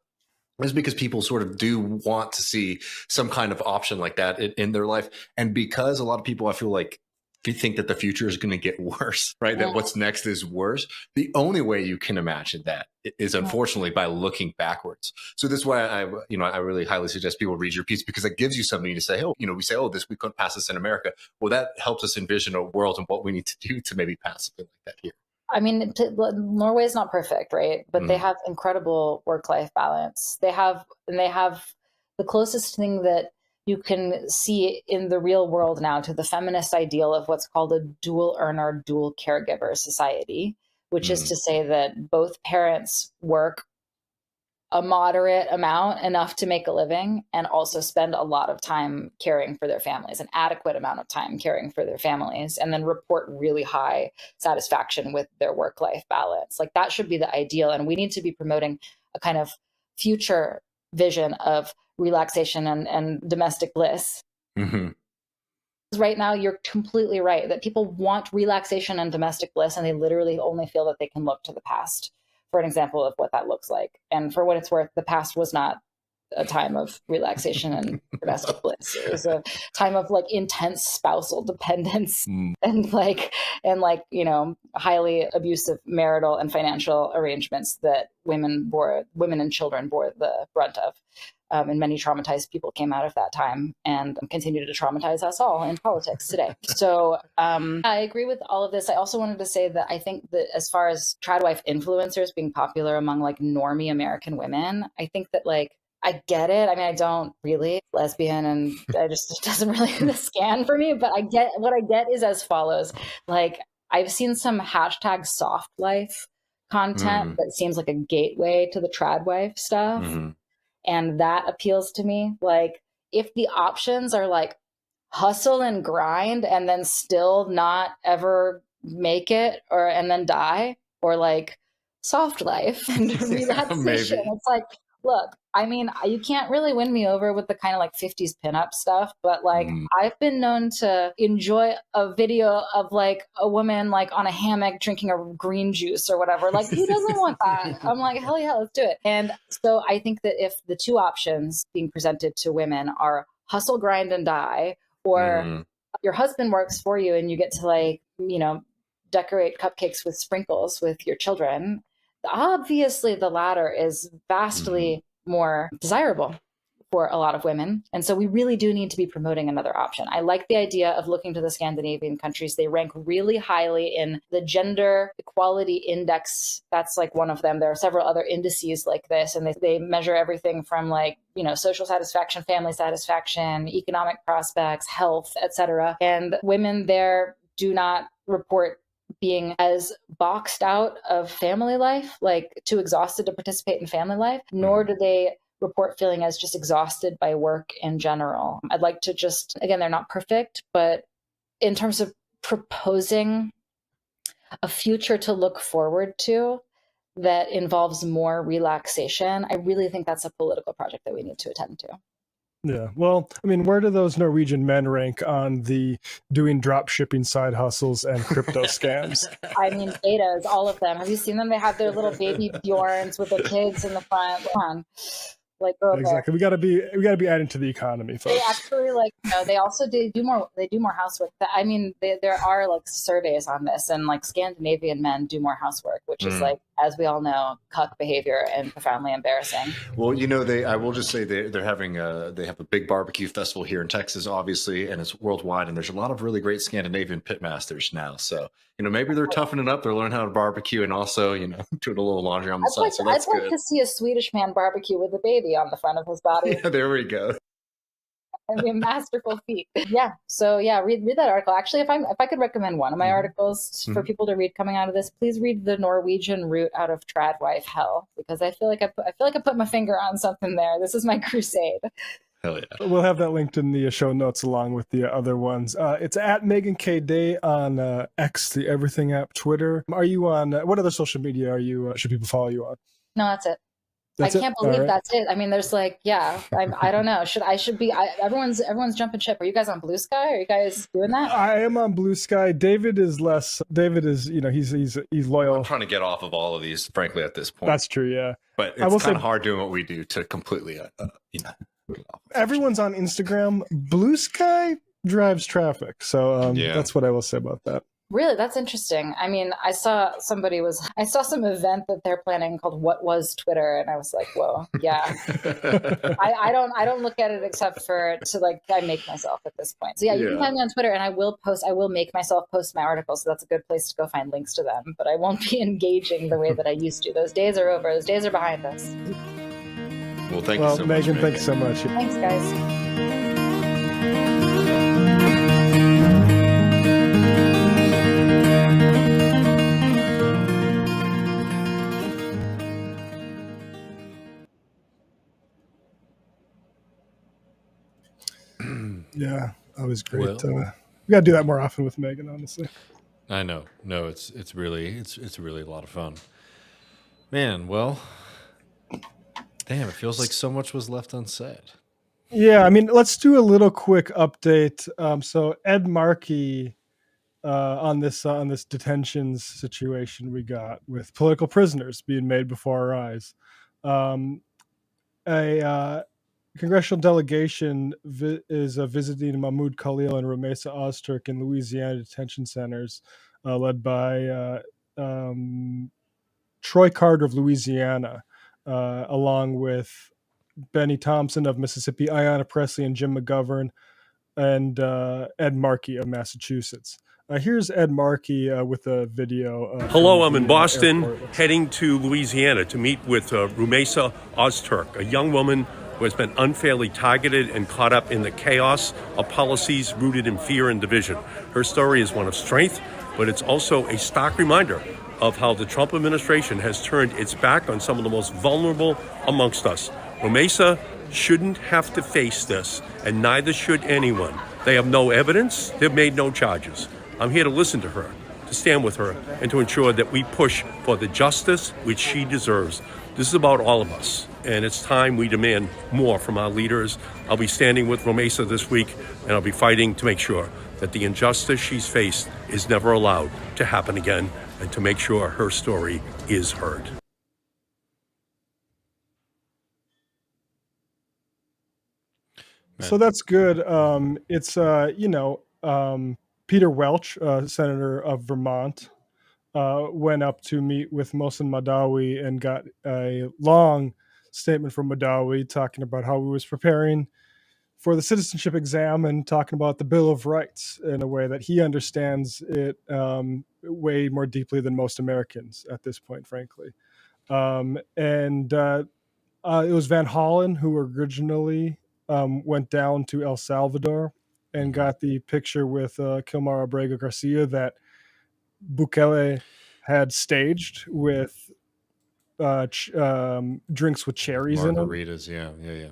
is because people sort of do want to see some kind of option like that in their life. And because a lot of people, I feel like, think that the future is going to get worse, right? That what's next is worse. The only way you can imagine that is unfortunately by looking backwards. So that's why I really highly suggest people read your piece, because it gives you something to say, oh, we say, oh, we couldn't pass this in America. Well, that helps us envision a world and what we need to do to maybe pass something like that here. I mean, Norway is not perfect, right? But they have incredible work-life balance. They have the closest thing that you can see in the real world now to the feminist ideal of what's called a dual earner, dual caregiver society, which is to say that both parents work a moderate amount, enough to make a living, and also spend a lot of time caring for their families, an adequate amount of time caring for their families, and then report really high satisfaction with their work-life balance. Like, that should be the ideal. And we need to be promoting a kind of future vision of relaxation and domestic bliss. Right now, you're completely right that people want relaxation and domestic bliss, and they literally only feel that they can look to the past for an example of what that looks like. And for what it's worth, the past was not a time of relaxation and domestic bliss. It was a time of like intense spousal dependence and highly abusive marital and financial arrangements that women and children bore the brunt of. And many traumatized people came out of that time and continue to traumatize us all in politics today. So I agree with all of this. I also wanted to say that I think that as far as Tradwife influencers being popular among like normie American women, I think that like, I get it. I mean, I don't really lesbian and it doesn't really scan for me, but what I get is as follows. Like, I've seen some hashtag soft life content that seems like a gateway to the Tradwife stuff. And that appeals to me. Like, if the options are like hustle and grind and then still not ever make it and then die, or like soft life and relaxation, it's like, look, I mean, you can't really win me over with the kind of like 50s pinup stuff, but like I've been known to enjoy a video of like a woman like on a hammock drinking a green juice or whatever. Like, who doesn't want that? I'm like, hell yeah, let's do it. And so I think that if the two options being presented to women are hustle, grind, and die, or your husband works for you and you get to like, decorate cupcakes with sprinkles with your children, obviously the latter is vastly more desirable for a lot of women. And so we really do need to be promoting another option. I like the idea of looking to the Scandinavian countries. They rank really highly in the gender equality index. That's like one of them. There are several other indices like this, and they measure everything from like, social satisfaction, family satisfaction, economic prospects, health, etc. And women there do not report being as boxed out of family life, like too exhausted to participate in family life, nor do they report feeling as just exhausted by work in general. I'd like to again, they're not perfect, but in terms of proposing a future to look forward to that involves more relaxation, I really think that's a political project that we need to attend to. Yeah. Well, I mean, where do those Norwegian men rank on the doing drop shipping side hustles and crypto scams? I mean, betas, all of them. Have you seen them? They have their little baby Bjorns with the kids in the front. Come on. Like, exactly. We gotta be adding to the economy, folks. They actually they also do more housework. I mean, there are like surveys on this, and like Scandinavian men do more housework, which is like, as we all know, cuck behavior and profoundly embarrassing. Well, I will just say they're having they have a big barbecue festival here in Texas, obviously, and it's worldwide. And there's a lot of really great Scandinavian pitmasters now. So maybe they're toughening up. They're learning how to barbecue and also doing a little laundry on the side. So that's good. I'd like to see a Swedish man barbecue with a baby on the front of his body. Yeah, there we go. It'd be a masterful feat. Yeah. So yeah, read that article. Actually, if I could recommend one of my articles for people to read coming out of this, please read the Norwegian route out of Tradwife hell, because I feel like I put my finger on something there. This is my crusade. Hell yeah. We'll have that linked in the show notes along with the other ones. It's at Meagan K. Day on X, the Everything app, Twitter. Are you on, what other social media should people follow you on? No, that's it. I That's it. can't All believe right. that's it. I mean, there's like, yeah, I don't know. Everyone's jumping ship. Are you guys on Blue Sky? Are you guys doing that? I am on Blue Sky. David is less. David is, he's loyal. I'm trying to get off of all of these, frankly, at this point. That's true. Yeah. But I will it's kind say- of hard doing what we do to completely, Everyone's on Instagram. Blue Sky drives traffic. So that's what I will say about that. Really, that's interesting. I mean, I saw some event that they're planning called "What Was Twitter," and I was like, "Whoa, yeah." I don't look at it except for I make myself at this point. So you can find me on Twitter, and I will make myself post my articles. So that's a good place to go find links to them. But I won't be engaging the way that I used to. Those days are over. Those days are behind us. Well, thank you so much, Meagan, thanks so much. Thanks, guys. Yeah, that was great. Well- We got to do that more often with Meagan, honestly. I know. No, it's really a lot of fun. Man, well, damn, it feels like so much was left unsaid. Yeah, I mean, let's do a little quick update. So Ed Markey on this detentions situation we got with political prisoners being made before our eyes. A congressional delegation is visiting Mahmoud Khalil and Rumesa Ozturk in Louisiana detention centers, led by Troy Carter of Louisiana, along with Benny Thompson of Mississippi, Ayanna Presley and Jim McGovern, and Ed Markey of Massachusetts. Here's Ed Markey with a video. Hello, I'm in Boston, heading to Louisiana to meet with Rumesa Ozturk, a young woman who has been unfairly targeted and caught up in the chaos of policies rooted in fear and division. Her story is one of strength, but it's also a stark reminder of how the Trump administration has turned its back on some of the most vulnerable amongst us. Rumesa shouldn't have to face this, and neither should anyone. They have no evidence. They've made no charges. I'm here to listen to her, to stand with her, and to ensure that we push for the justice which she deserves. This is about all of us, and it's time we demand more from our leaders. I'll be standing with Rumesa this week, and I'll be fighting to make sure that the injustice she's faced is never allowed to happen again, and to make sure her story is heard. So that's good. It's Peter Welch, Senator of Vermont, went up to meet with Mohsen Madawi and got a long statement from Madawi talking about how he was preparing for the citizenship exam and talking about the Bill of Rights in a way that he understands it way more deeply than most Americans at this point, frankly. It was Van Hollen who originally went down to El Salvador and got the picture with Kilmar Abrego Garcia that Bukele had staged with drinks with cherries in them. Margaritas, yeah.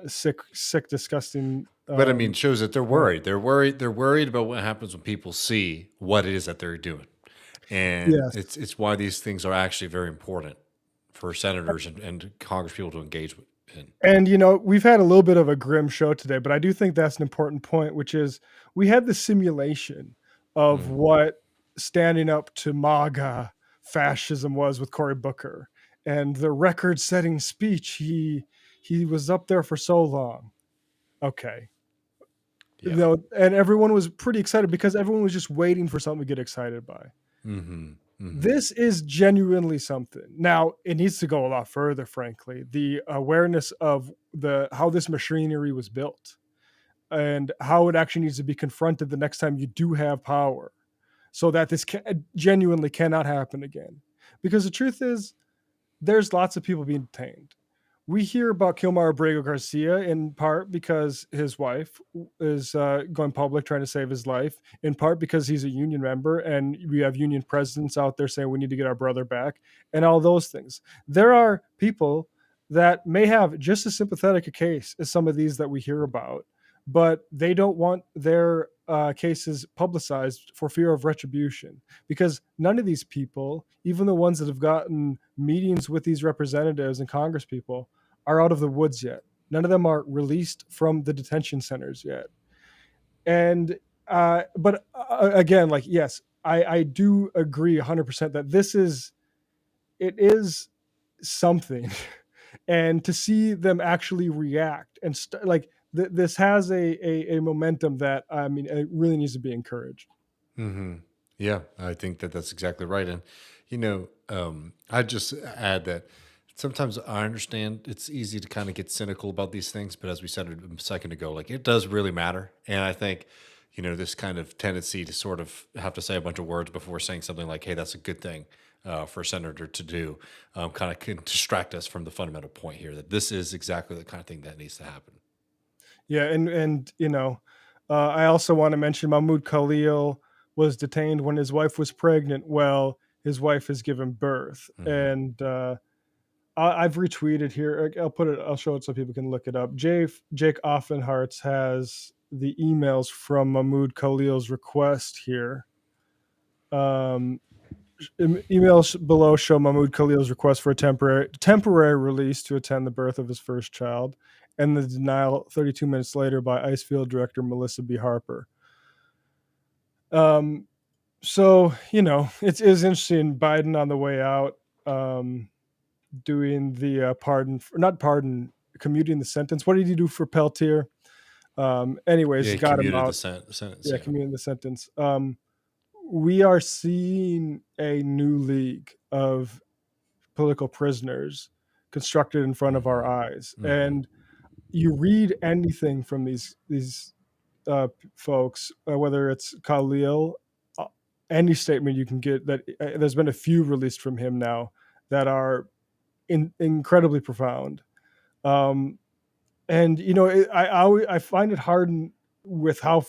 Sick, disgusting. But I mean, shows that they're worried. They're worried about what happens when people see what it is that they're doing, and it's why these things are actually very important for senators and Congress people to engage with. And we've had a little bit of a grim show today, but I do think that's an important point, which is we had the simulation of what standing up to MAGA fascism was with Cory Booker, and the record-setting speech. He was up there for so long. Okay. Yeah. And everyone was pretty excited because everyone was just waiting for something to get excited by. Mm-hmm. Mm-hmm. This is genuinely something. Now, it needs to go a lot further, frankly. The awareness of how this machinery was built and how it actually needs to be confronted the next time you do have power so that this genuinely cannot happen again. Because the truth is, there's lots of people being detained. We hear about Kilmar Abrego Garcia in part because his wife is going public trying to save his life, in part because he's a union member and we have union presidents out there saying we need to get our brother back and all those things. There are people that may have just as sympathetic a case as some of these that we hear about, but they don't want their cases publicized for fear of retribution, because none of these people, even the ones that have gotten meetings with these representatives and Congress people, are out of the woods yet. None of them are released from the detention centers yet. And but again, like, yes, I do agree 100% that it is something. And to see them actually react and this has a momentum that, I mean, it really needs to be encouraged. Mm-hmm. Yeah, I think that that's exactly right. And, I just add that sometimes I understand it's easy to kind of get cynical about these things, but as we said a second ago, like, it does really matter. And I think, this kind of tendency to sort of have to say a bunch of words before saying something like, hey, that's a good thing for a senator to do, kind of can distract us from the fundamental point here, that this is exactly the kind of thing that needs to happen. Yeah, and I also want to mention Mahmoud Khalil was detained when his wife was pregnant. Well, his wife has given birth, and I've retweeted here. I'll show it so people can look it up. Jake Offenhartz has the emails from Mahmoud Khalil's request here. Emails below show Mahmoud Khalil's request for a temporary release to attend the birth of his first child, and the denial 32 minutes later by ICE Field Director Melissa B. Harper. So, it is interesting. Biden on the way out, doing the commuting the sentence. What did he do for Peltier? Anyways, Yeah, got him commuted out. the sentence. Yeah, commuting the sentence. We are seeing a new league of political prisoners constructed in front of our eyes. And you read anything from these folks, whether it's Khalil, any statement you can get, that there's been a few released from him now that are incredibly profound. And I find it hard with how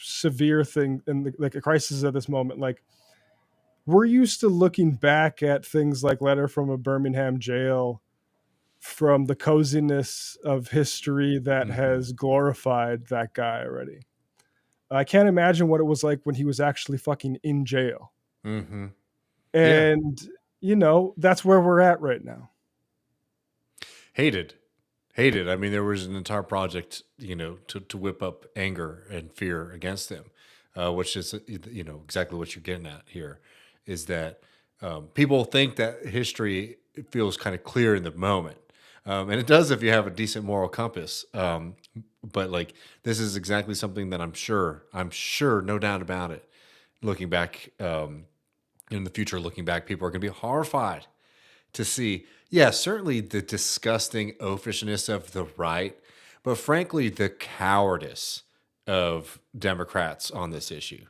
severe thing and like a crisis at this moment. Like, we're used to looking back at things like Letter from a Birmingham Jail, from the coziness of history that has glorified that guy already. I can't imagine what it was like when he was actually fucking in jail. Mm-hmm. And, that's where we're at right now. Hated. I mean, there was an entire project, to whip up anger and fear against him, which is, exactly what you're getting at here, is that people think that history feels kind of clear in the moment. And it does if you have a decent moral compass. But like, this is exactly something that I'm sure, no doubt about it, looking back, in the future, people are going to be horrified to see, certainly the disgusting oafishness of the right, but frankly, the cowardice of Democrats on this issue.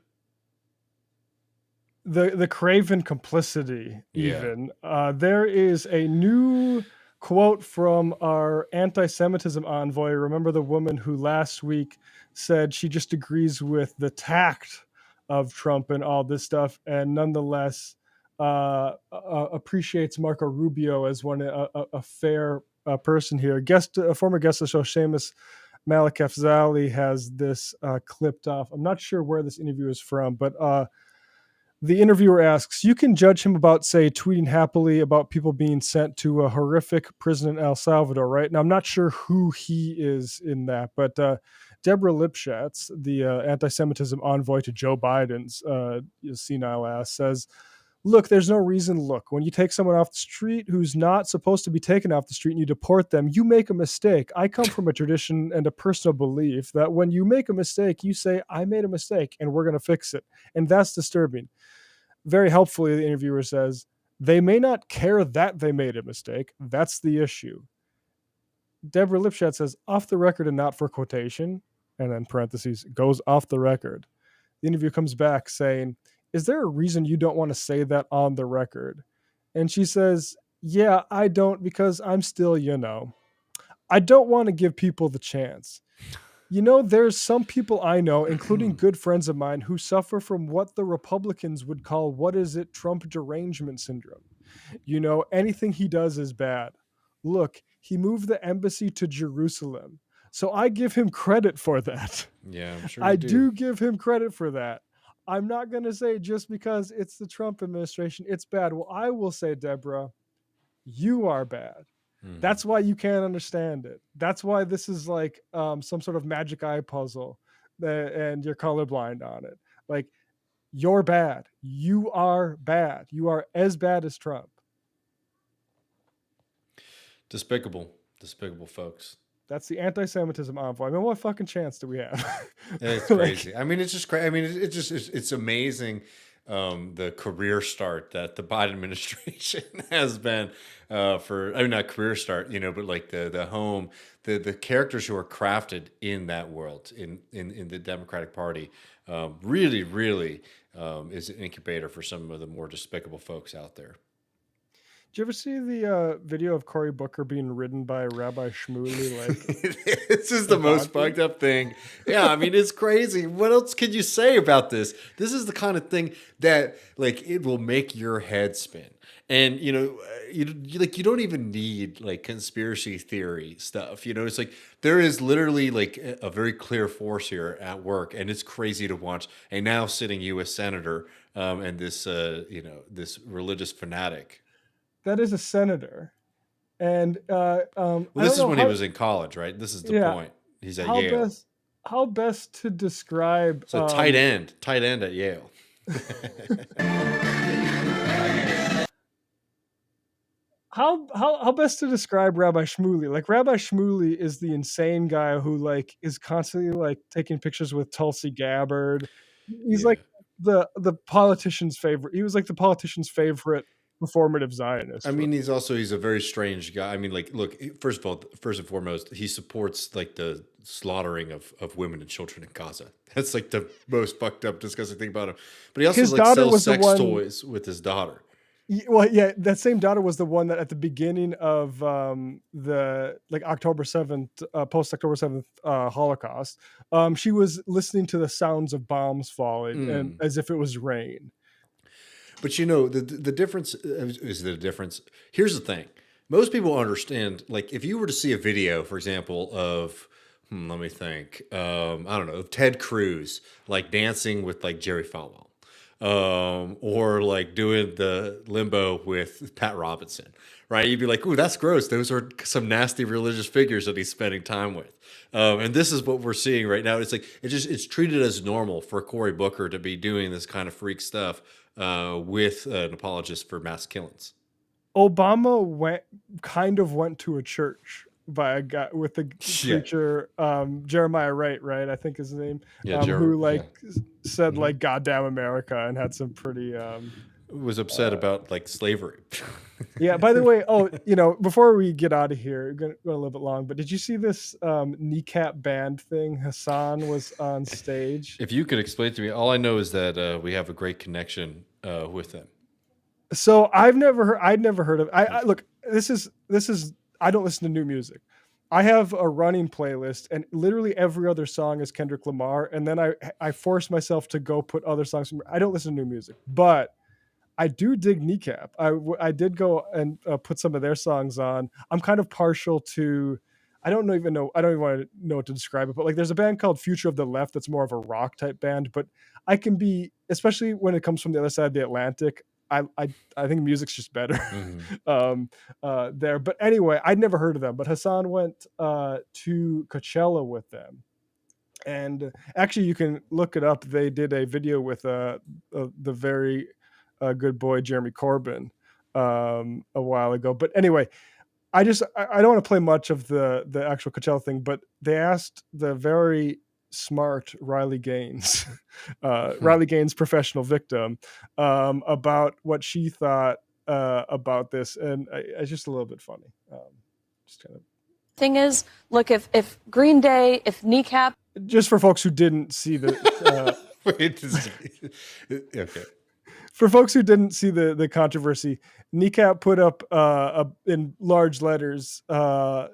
The craven complicity, even. Yeah. There is a new quote from our anti-Semitism envoy. Remember the woman who last week said she just agrees with the tact of Trump and all this stuff, and nonetheless appreciates Marco Rubio as a fair person here. A former guest of the show, Seamus Malekafzali, has this clipped off. I'm not sure where this interview is from, but the interviewer asks, you can judge him about, say, tweeting happily about people being sent to a horrific prison in El Salvador, right? Now, I'm not sure who he is in that, but Deborah Lipschitz, the anti-Semitism envoy to Joe Biden's senile ass, says, look, there's no reason. Look, when you take someone off the street who's not supposed to be taken off the street and you deport them, you make a mistake. I come from a tradition and a personal belief that when you make a mistake, you say, I made a mistake and we're going to fix it. And that's disturbing. Very helpfully, the interviewer says, they may not care that they made a mistake. That's the issue. Deborah Lipschitz says, off the record and not for quotation, and then parentheses, goes off the record. The interview comes back saying, is there a reason you don't want to say that on the record? And she says, yeah, I don't, because I'm still, I don't want to give people the chance. There's some people I know, including good friends of mine, who suffer from what the Republicans would call, Trump derangement syndrome. Anything he does is bad. Look, he moved the embassy to Jerusalem. So I give him credit for that. Yeah, I'm sure I you do give him credit for that. I'm not going to say just because it's the Trump administration, it's bad. Well, I will say, Deborah, you are bad. That's why you can't understand it. That's why this is like some sort of magic eye puzzle and you're colorblind on it. Like, you're bad. You are bad. You are as bad as Trump. Despicable folks. That's the anti-Semitism envoy. I mean, what fucking chance do we have? It's crazy. I mean, it's just crazy. I mean, it's amazing the career start that the Biden administration has been for. I mean, not career start, but like the home, the characters who are crafted in that world in the Democratic Party really is an incubator for some of the more despicable folks out there. Did you ever see the video of Cory Booker being ridden by Rabbi Shmuley? Like, this is the most fucked up thing. Yeah, I mean, it's crazy. What else could you say about this? This is the kind of thing that, like, it will make your head spin. And you don't even need like conspiracy theory stuff. It's like there is literally like a very clear force here at work, and it's crazy to watch a now sitting U.S. senator and this this religious fanatic. That is a senator, and this is when he was in college, right? This is the point. He's at Yale. How best to describe? So tight end at Yale. How best to describe Rabbi Shmuley? Like, Rabbi Shmuley is the insane guy who like is constantly like taking pictures with Tulsi Gabbard. He's like the politician's favorite. He was like the politician's favorite performative Zionist. I mean, he's a very strange guy. I mean, like, look, first and foremost, he supports like the slaughtering of women and children in Gaza. That's like the most fucked up, disgusting thing about him. But he also sells sex toys with his daughter. Well, yeah, that same daughter was the one that at the beginning of the like October 7th, post October 7th Holocaust, she was listening to the sounds of bombs falling and as if it was rain. But the difference is the difference. Here's the thing. Most people understand, like, if you were to see a video, for example, of, let me think, I don't know, of Ted Cruz, like dancing with like Jerry Falwell, or like doing the limbo with Pat Robinson, right? You'd be like, ooh, that's gross. Those are some nasty religious figures that he's spending time with. And this is what we're seeing right now. It's like, it's treated as normal for Cory Booker to be doing this kind of freak stuff with an apologist for mass killings. Obama went to a church by a guy with the preacher Jeremiah Wright, I think his name, who said like "Goddamn America" and had some pretty was upset about like slavery. Yeah. By the way, before we get out of here, we're going a little bit long, but did you see this kneecap band thing? Hassan was on stage. If you could explain to me, all I know is that we have a great connection with them. So I'd never heard of. Look, this is. I don't listen to new music. I have a running playlist, and literally every other song is Kendrick Lamar, and then I force myself to go put other songs. I don't listen to new music, but I do dig Kneecap. I did go and put some of their songs on. I'm kind of partial to. I don't even want to know what to describe it, but like there's a band called Future of the Left that's more of a rock type band, but I can be, especially when it comes from the other side of the Atlantic, I think music's just better there. But anyway, I'd never heard of them, but Hassan went to Coachella with them. And actually you can look it up. They did a video with the very good boy, Jeremy Corbyn, a while ago. But anyway, I don't want to play much of the actual Coachella thing, but they asked the very smart Riley Gaines, Riley Gaines, professional victim, about what she thought about this, and it's just a little bit funny. Just kind of. Thing is, look, if Green Day, if Kneecap, just for folks who didn't see the. Okay. For folks who didn't see the controversy, Kneecap put up in large letters,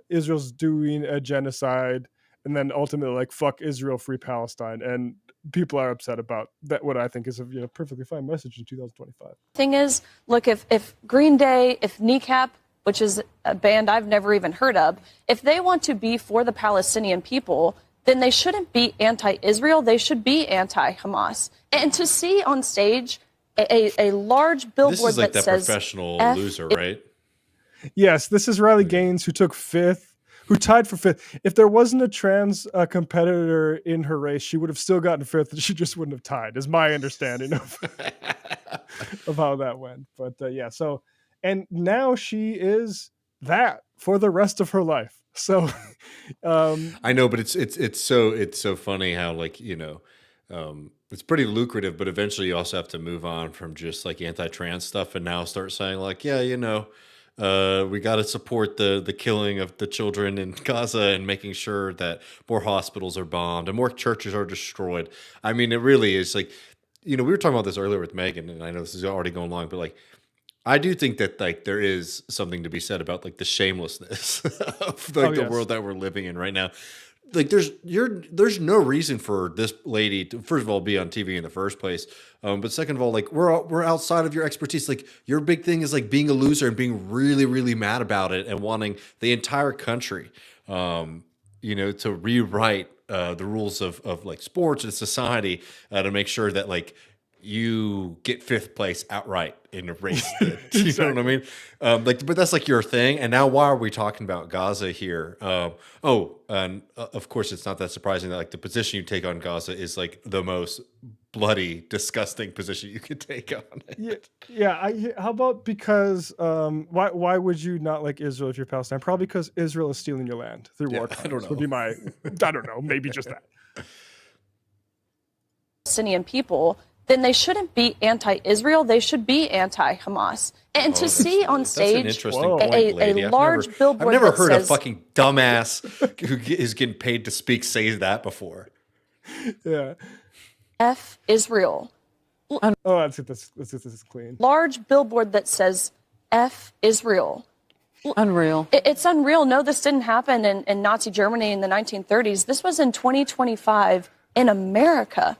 Israel's doing a genocide, and then ultimately like fuck Israel, free Palestine, and people are upset about that. What I think is a perfectly fine message in 2025. Thing is, look, if Green Day, if Kneecap which is a band I've never even heard of, if they want to be for the Palestinian people, then they shouldn't be anti-Israel. They should be anti-Hamas. And to see on stage a large billboard This is like that says professional loser, right? Yes, this is Riley Gaines, who took fifth, who tied for fifth. If there wasn't a trans competitor in her race, she would have still gotten fifth, and she just wouldn't have tied, is my understanding of how that went. But yeah, so, and now she is that for the rest of her life. So I know, but it's so funny how, like, you know, it's pretty lucrative, but eventually you also have to move on from just like anti-trans stuff and now start saying like, yeah, you know, we got to support the killing of the children in Gaza and making sure that more hospitals are bombed and more churches are destroyed. I mean, it really is like, you know, we were talking about this earlier with Megan, and I know this is already going long, but like, I do think that like there is something to be said about like the shamelessness of like the world that we're living in right now. Like there's no reason for this lady to, first of all, be on TV in the first place, but second of all, like we're outside of your expertise. Like your big thing is like being a loser and being really, really mad about it and wanting the entire country, you know, to rewrite the rules of like sports and society to make sure that like you get fifth place outright in a race. You know what I mean? Like, but that's like your thing. And now why are we talking about Gaza here? And of course, it's not that surprising that like the position you take on Gaza is like the most bloody, disgusting position you could take on it. Yeah. How about because why would you not like Israel if you're Palestine? Probably because Israel is stealing your land through war crimes. I don't know. Would be my, I don't know, maybe just that. Palestinian people, then they shouldn't be anti-Israel. They should be anti-Hamas. And to see on stage a large billboard I've never that heard says, a fucking dumbass who is getting paid to speak say that before. Yeah. F Israel. Oh, let's get this clean. Large billboard that says F Israel. Unreal. It's unreal. No, this didn't happen in Nazi Germany in the 1930s. This was in 2025 in America.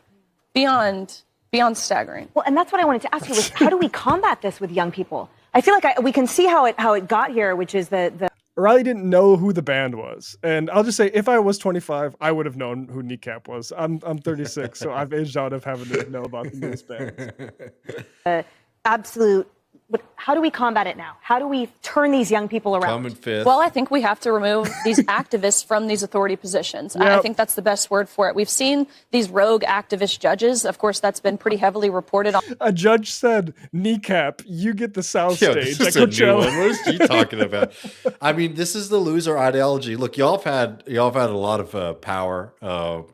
Beyond staggering. Well, and that's what I wanted to ask you was, how do we combat this with young people? I feel like we can see how it got here, which is the Riley didn't know who the band was. And I'll just say, if I was 25, I would have known who Kneecap was. I'm 36, so I've aged out of having to know about the newest bands. Absolute. But how do we combat it now? How do we turn these young people around? Come in fifth. Well, I think we have to remove these activists from these authority positions. Yep. I think that's the best word for it. We've seen these rogue activist judges. Of course, that's been pretty heavily reported on. A judge said, Kneecap, you get the south This stage. is a new one. What is he talking about? I mean, this is the loser ideology. Look, y'all have had a lot of power.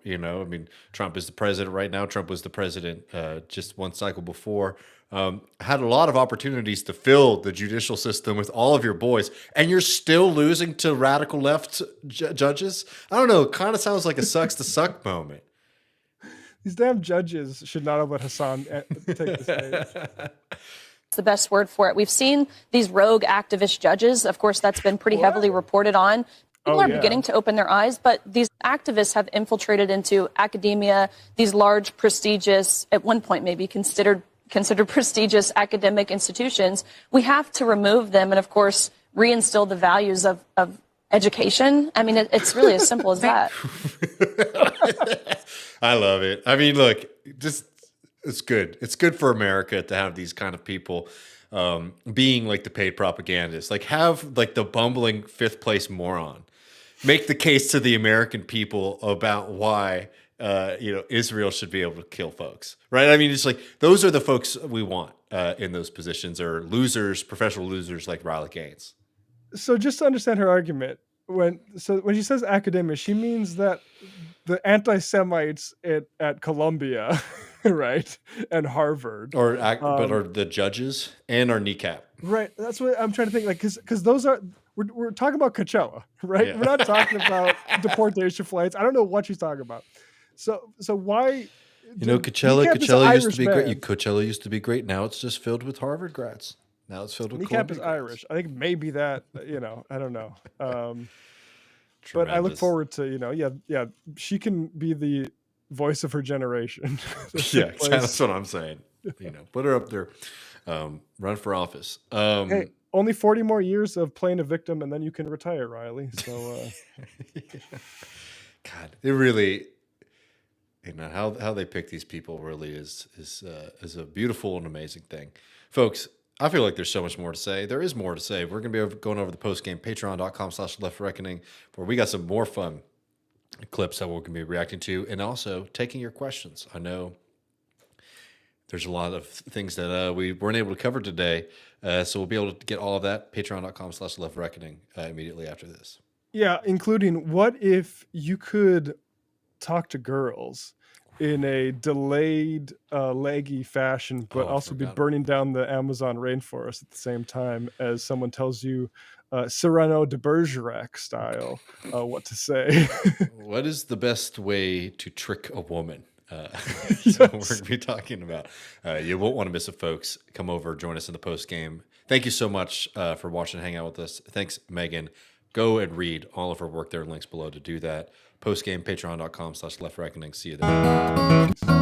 You know, I mean, Trump is the president right now. Trump was the president just one cycle before. Had a lot of opportunities to fill the judicial system with all of your boys, and you're still losing to radical left judges. I don't know. It kind of sounds like a sucks to suck moment. These damn judges should not have let Hassan take the stage. It's the best word for it. We've seen these rogue activist judges. Of course, that's been pretty heavily reported on. People are beginning to open their eyes, but these activists have infiltrated into academia, these large, prestigious, at one point maybe considered prestigious academic institutions. We have to remove them and, of course, reinstill the values of education. I mean, it's really as simple as that. I love it. I mean, look, just it's good. It's good for America to have these kind of people being like the paid propagandists. Like have like the bumbling fifth place moron make the case to the American people about why Israel should be able to kill folks, right? I mean, it's like those are the folks we want in those positions, or losers, professional losers like Riley Gaines. So just to understand her argument, when she says academia, she means that the anti-Semites at Columbia, right, and Harvard, but are the judges and our Kneecap, right? That's what I'm trying to think. Like, because those are. We're talking about Coachella, right? Yeah. We're not talking about deportation flights. I don't know what she's talking about. So why? Coachella used to be great. Coachella used to be great. Now it's just filled with Harvard grads. Now it's filled with Kneecap is grads. Irish. I think maybe that. I don't know. But I look forward to she can be the voice of her generation. Yeah, that's what I'm saying. Put her up there. Run for office. Hey, only 40 more years of playing a victim, and then you can retire, Riley. So, God, it really, how they pick these people really is a beautiful and amazing thing, folks. I feel like there's so much more to say. There is more to say. We're going to be going over the post game, patreon.com/leftreckoning, where we got some more fun clips that we're going to be reacting to, and also taking your questions. I know there's a lot of things that we weren't able to cover today, so we'll be able to get all of that. Patreon.com/leftreckoning immediately after this. Yeah, including what if you could talk to girls in a delayed, leggy fashion, but also be burning down the Amazon rainforest at the same time as someone tells you Cyrano de Bergerac style what to say. What is the best way to trick a woman? So we're going to be talking about. You won't want to miss it, folks. Come over, join us in the post game. Thank you so much for watching and hanging out with us. Thanks, Meagan. Go and read all of her work. There are links below to do that. Post game, patreon.com/leftreckoning. See you there.